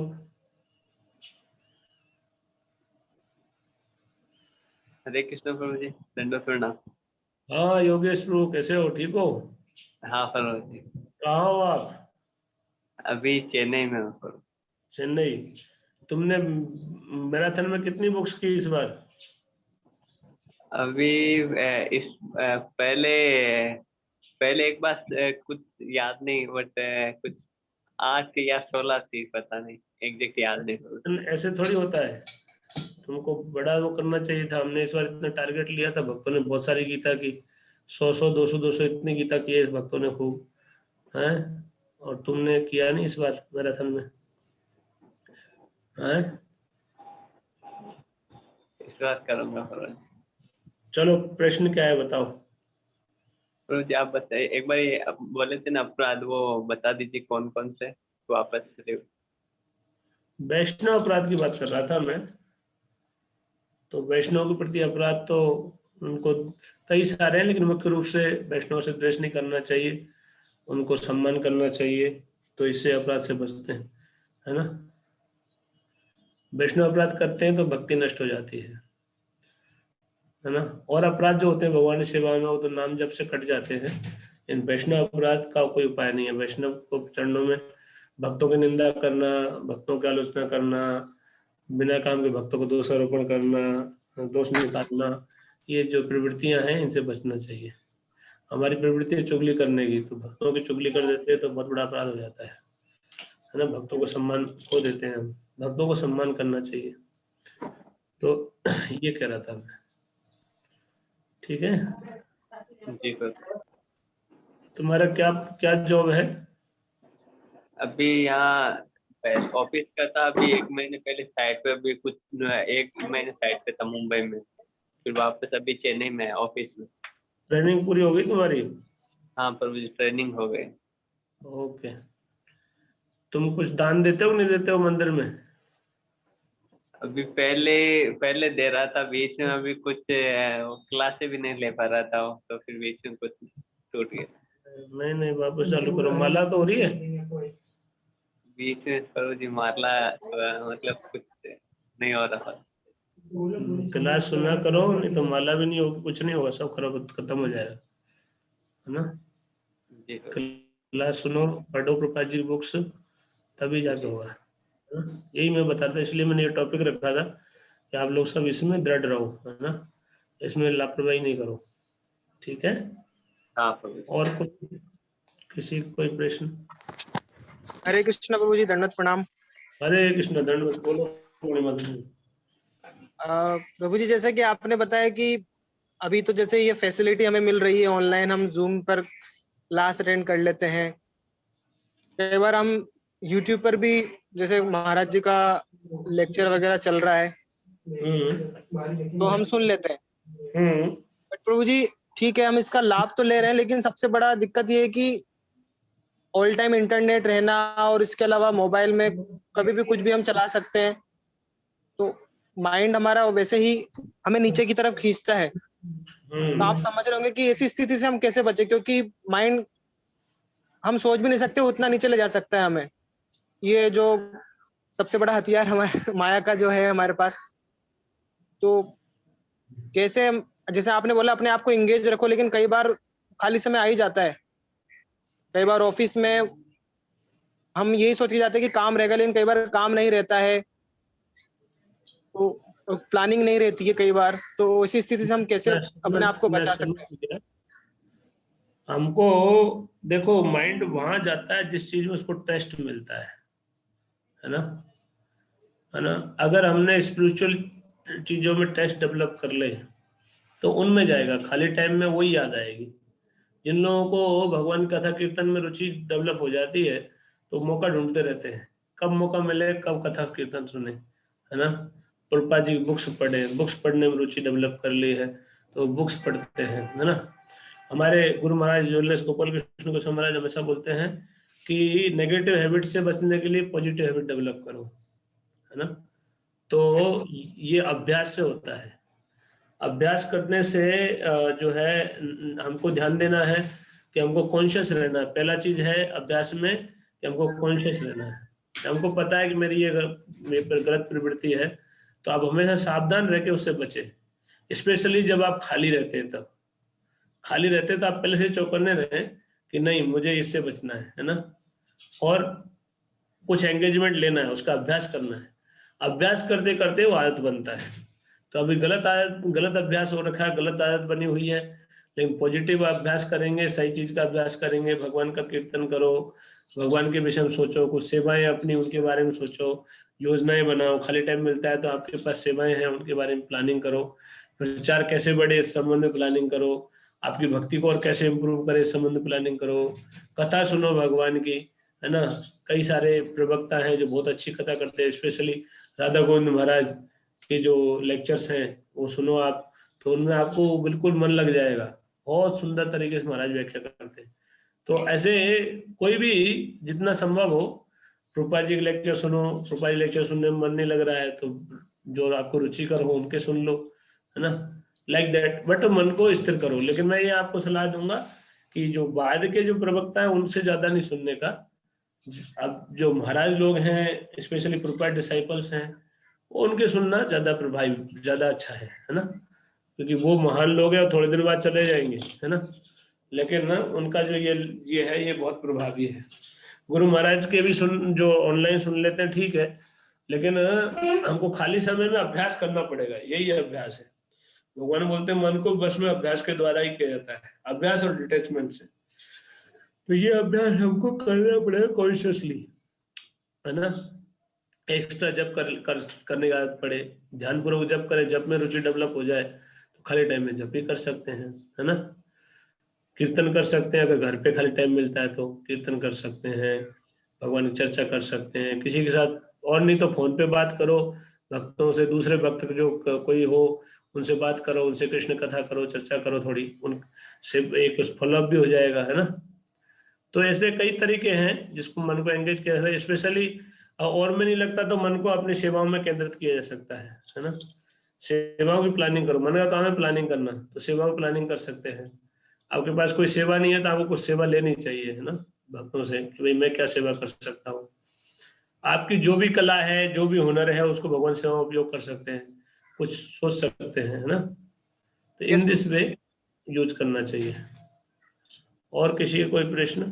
F: हरे कृष्ण प्रभु जी, दंडवत प्रणाम।
A: हाँ योगेश प्रभु, कैसे हो? ठीक हो?
F: हाँ प्रभु जी,
A: कहाँ हो आप?
F: अभी चेन्नई में हूँ प्रभु।
A: चेन्नई। तुमने मैराथन में कितनी बुक्स की इस बार?
F: अभी पहले एक बार कुछ याद नहीं, बट कुछ 8 या 16 थी, पता नहीं एग्जैक्ट याद नहीं प्रभु।
A: ऐसे थोड़ी होता है, तुमको बड़ा वो करना चाहिए था। हमने इस बार इतना टारगेट लिया था, भक्तों ने बहुत सारी गीता की, 100 200 इतनी गीता की है भक्तों ने खूब, हैं? और तुमने किया नहीं इस बार मैराथन में, हैं?
F: इस बार करूंगा प्रभु जी।
A: चलो प्रश्न क्या है बताओ।
F: प्रभु जी आप बताइए, एक बार ये आप बोले थे ना अपराध, वो बता दीजिए कौन कौन से, वापस से।
A: वैष्णव अपराध की बात कर रहा था मैं। तो वैष्णव के प्रति अपराध तो उनको कई सारे हैं, लेकिन मुख्य रूप से वैष्णव से द्वेष नहीं करना चाहिए, उनको सम्मान करना चाहिए, तो इससे अपराध से बचते हैं, है ना। वैष्णव अपराध करते हैं तो भक्ति नष्ट हो जाती है ना। और अपराध जो होते हैं भगवान की सेवा में वो तो नाम जप से कट जाते हैं। इन वैष्णव अपराध का कोई उपाय नहीं है। वैष्णव को चरणों में भक्तों की निंदा करना, भक्तों की आलोचना करना, बिना काम के भक्तों को दोषारोपण करना, दोष निकालना, ये जो प्रवृत्तियां हैं इनसे बचना चाहिए। हमारी प्रवृत्ति है चुगली करने की, तो भक्तों की चुगली कर देते हैं तो बहुत बड़ा अपराध हो जाता है ना। भक्तों को सम्मान खो देते हैं हम। भक्तों को सम्मान करना चाहिए। तो ये कह रहा था मैं। ठीक है।
F: जी प्रभु।
A: तुम्हारा क्या क्या जॉब है?
F: अभी यहाँ ऑफिस का था, अभी 1 महीने पहले साइट पे, अभी कुछ 1 महीने साइट पे था मुंबई में, फिर वापस अभी चेन्नई में ऑफिस में।
A: ट्रेनिंग पूरी हो गई तुम्हारी?
F: हाँ प्रभु जी, ट्रेनिंग हो गई।
A: ओके। तुम कुछ दान देते हो नहीं देते हो मंदिर में?
F: अभी पहले दे रहा था, बीच में अभी कुछ क्लासे भी नहीं ले पा रहा था, तो फिर बीच में कुछ टूट गया।
A: नहीं वापस चालू करो। माला तो हो रही है?
F: बीच में प्रभु जी मारला मतलब कुछ नहीं हो रहा।
A: क्लास सुना करो, नहीं तो माला भी नहीं होगी, कुछ नहीं होगा, सब खराब खत्म हो जाएगा, है ना।
F: जी
A: क्लास सुनो, पढ़ो प्रभुपाद जी की बुक्स, तभी जाके होगा, है ना? यही मैं बताता, इसलिए मैंने ये टॉपिक रखा था कि आप लोग सब इसमें दृढ़ रहो, है ना, इसमें लापरवाही नहीं करो। ठीक है।
F: हाँ प्रभु जी।
A: और किसी कोई प्रश्न?
G: हरे कृष्ण प्रभु जी, दंडवत प्रणाम।
A: हरे कृष्ण। दंडवत बोलो।
G: प्रभु जी, जैसा कि आपने बताया कि अभी तो जैसे ये फैसिलिटी हमें मिल रही है ऑनलाइन, हम जूम पर क्लास अटेंड कर लेते हैं। कई बार हम यूट्यूब पर भी जैसे महाराज जी का लेक्चर वगैरह चल रहा है तो हम सुन लेते हैं। बट प्रभु जी ठीक है, हम इसका लाभ तो ले रहे हैं, लेकिन सबसे बड़ा दिक्कत ये है कि ऑल टाइम इंटरनेट रहना और इसके अलावा मोबाइल में कभी भी कुछ भी हम चला सकते हैं, तो माइंड हमारा वैसे ही हमें नीचे की तरफ खींचता है। तो आप समझ रहे होंगे कि ऐसी स्थिति से हम कैसे बचे, क्योंकि माइंड हम सोच भी नहीं सकते उतना नीचे ले जा सकता है हमें। ये जो सबसे बड़ा हथियार हमारे माया का जो है हमारे पास, तो कैसे जैसे आपने बोला अपने आप को एंगेज रखो, लेकिन कई बार खाली समय आ ही जाता है। कई बार ऑफिस में हम यही सोच के जाते हैं कि काम रहेगा, लेकिन कई बार काम नहीं रहता है, तो प्लानिंग नहीं रहती है कई बार। तो इसी स्थिति से हम कैसे अपने आप को बचा सकते हैं?
A: हमको देखो, माइंड वहां जाता है जिस चीज में उसको टेस्ट मिलता है ना, है ना। अगर हमने स्पिरिचुअल चीजों में टेस्ट डेवलप कर ले तो उनमें जाएगा, खाली टाइम में वही याद आएगी। जिन लोगों को भगवान कथा कीर्तन में रुचि डेवलप हो जाती है तो मौका ढूंढते रहते हैं, कब मौका मिले, कब कथा कीर्तन सुने, है ना। प्रभुपाद जी बुक्स पढ़े, बुक्स पढ़ने में रुचि डेवलप कर ली है तो बुक्स पढ़ते हैं, है ना। हमारे गुरु महाराज जोलेस गोपाल कृष्ण गोस्वामी महाराज हमेशा बोलते हैं कि नेगेटिव हैबिट से बचने के लिए पॉजिटिव हैबिट डेवलप करो, है ना। तो ये अभ्यास से होता है। अभ्यास करने से जो है हमको ध्यान देना है कि हमको कॉन्शियस रहना है। पहला चीज है अभ्यास में कि हमको कॉन्शियस रहना है। हमको पता है कि मेरी ये गलत प्रवृत्ति है, तो आप हमेशा सावधान रह के उससे बचे। स्पेशली जब आप खाली रहते हैं, तब खाली रहते हैं तो आप पहले से चौकन्ने रहें कि नहीं मुझे इससे बचना है ना। और कुछ एंगेजमेंट लेना है, उसका अभ्यास करना है। अभ्यास करते करते वो आदत बनता है। तो अभी गलत अभ्यास हो रखा है, गलत आदत बनी हुई है, लेकिन पॉजिटिव अभ्यास करेंगे, सही चीज का अभ्यास करेंगे, भगवान का कीर्तन करो, भगवान के विषय में सोचो, कुछ सेवाएं अपनी उनके बारे में सोचो, योजनाएं बनाओ। खाली टाइम मिलता है तो आपके पास सेवाएं हैं उनके बारे में प्लानिंग करो, प्रचार कैसे बढ़े इस संबंध में प्लानिंग करो, आपकी भक्ति को और कैसे इम्प्रूव करे इस संबंध में प्लानिंग करो, कथा सुनो भगवान की, है ना। कई सारे प्रवक्ता हैं जो बहुत अच्छी कथा करते हैं, स्पेशली राधा गोविंद महाराज के जो लेक्चर्स हैं वो सुनो आप, तो उनमें आपको बिल्कुल मन लग जाएगा। बहुत सुंदर तरीके से महाराज व्याख्या करते हैं। तो ऐसे कोई भी जितना संभव हो प्रभुपाद जी के लेक्चर सुनो। प्रभुपाद जी लेक्चर सुनने में मन नहीं लग रहा है तो जो आपको रुचिकर हो उनके सुन लो, है ना, लाइक दैट। बट मन को स्थिर करो। लेकिन मैं ये आपको सलाह दूंगा कि जो बाद के जो प्रवक्ता है उनसे ज्यादा नहीं सुनने का। अब जो महाराज लोग हैं स्पेशली प्रभुपाद डिसाइपल्स हैं, उनके सुनना ज्यादा प्रभावी, ज्यादा अच्छा है ना। क्योंकि वो महान लोग हैं और थोड़े दिन बाद चले जाएंगे, है ना। लेकिन ना उनका जो ये है ये बहुत प्रभावी है। गुरु महाराज के भी सुन, जो ऑनलाइन सुन लेते हैं ठीक है, लेकिन हमको खाली समय में अभ्यास करना पड़ेगा। यही अभ्यास है। भगवान बोलते हैं मन को बस में अभ्यास के द्वारा ही किया जाता है, अभ्यास और डिटैचमेंट से। तो ये अभ्यास हमको करना पड़ेगा कॉन्शियसली, है ना। एक्स्ट्रा जब करने की आदत पड़े, ध्यानपूर्वक जब करें, जब में रुचि डेवलप हो जाए तो खाली टाइम में जब भी कर सकते हैं, है ना। कीर्तन कर सकते हैं, अगर घर पे खाली टाइम मिलता है तो कीर्तन कर सकते हैं, भगवान की चर्चा कर सकते हैं किसी के साथ, और नहीं तो फोन पे बात करो भक्तों से, दूसरे भक्त जो कोई हो उनसे बात करो, उनसे कृष्ण कथा करो, चर्चा करो थोड़ी, उनसे एक फॉलोअप भी हो जाएगा, है ना। तो ऐसे कई तरीके हैं जिसको मन को एंगेज किया जाए। स्पेशली और में नहीं लगता तो मन को अपनी सेवाओं में केंद्रित किया जा सकता है ना। सेवाओं की प्लानिंग करो। मन का काम है प्लानिंग करना, तो सेवाओं की प्लानिंग कर सकते हैं। आपके पास कोई सेवा नहीं है तो आपको कुछ सेवा लेनी चाहिए, है ना, भक्तों से कि भाई मैं क्या सेवा कर सकता हूँ। आपकी जो भी कला है, जो भी हुनर है, उसको भगवान सेवा में उपयोग कर सकते हैं, कुछ सोच सकते हैं, है ना। तो इन दिस वे यूज करना चाहिए। और किसी का कोई प्रश्न?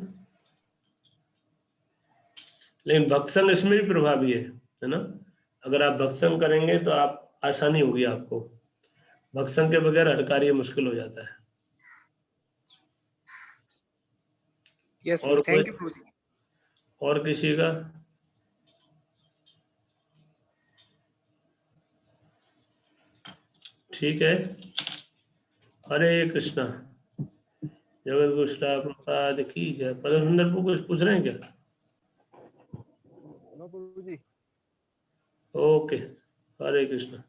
A: लेकिन भक्त संग इसमें भी प्रभावी है ना। अगर आप भक्त संग करेंगे तो आप आसानी होगी आपको। भक्त संग के बगैर हर कार्य मुश्किल हो जाता है।
G: यस,
A: और
G: थैंक यू प्रभु जी।
A: और किसी का? ठीक है। हरे कृष्णा। जगत गुरु प्रसाद की जय। पदम सुंदर को कुछ पूछ रहे हैं क्या?
C: प्रभु जी।
A: ओके, हरे कृष्ण।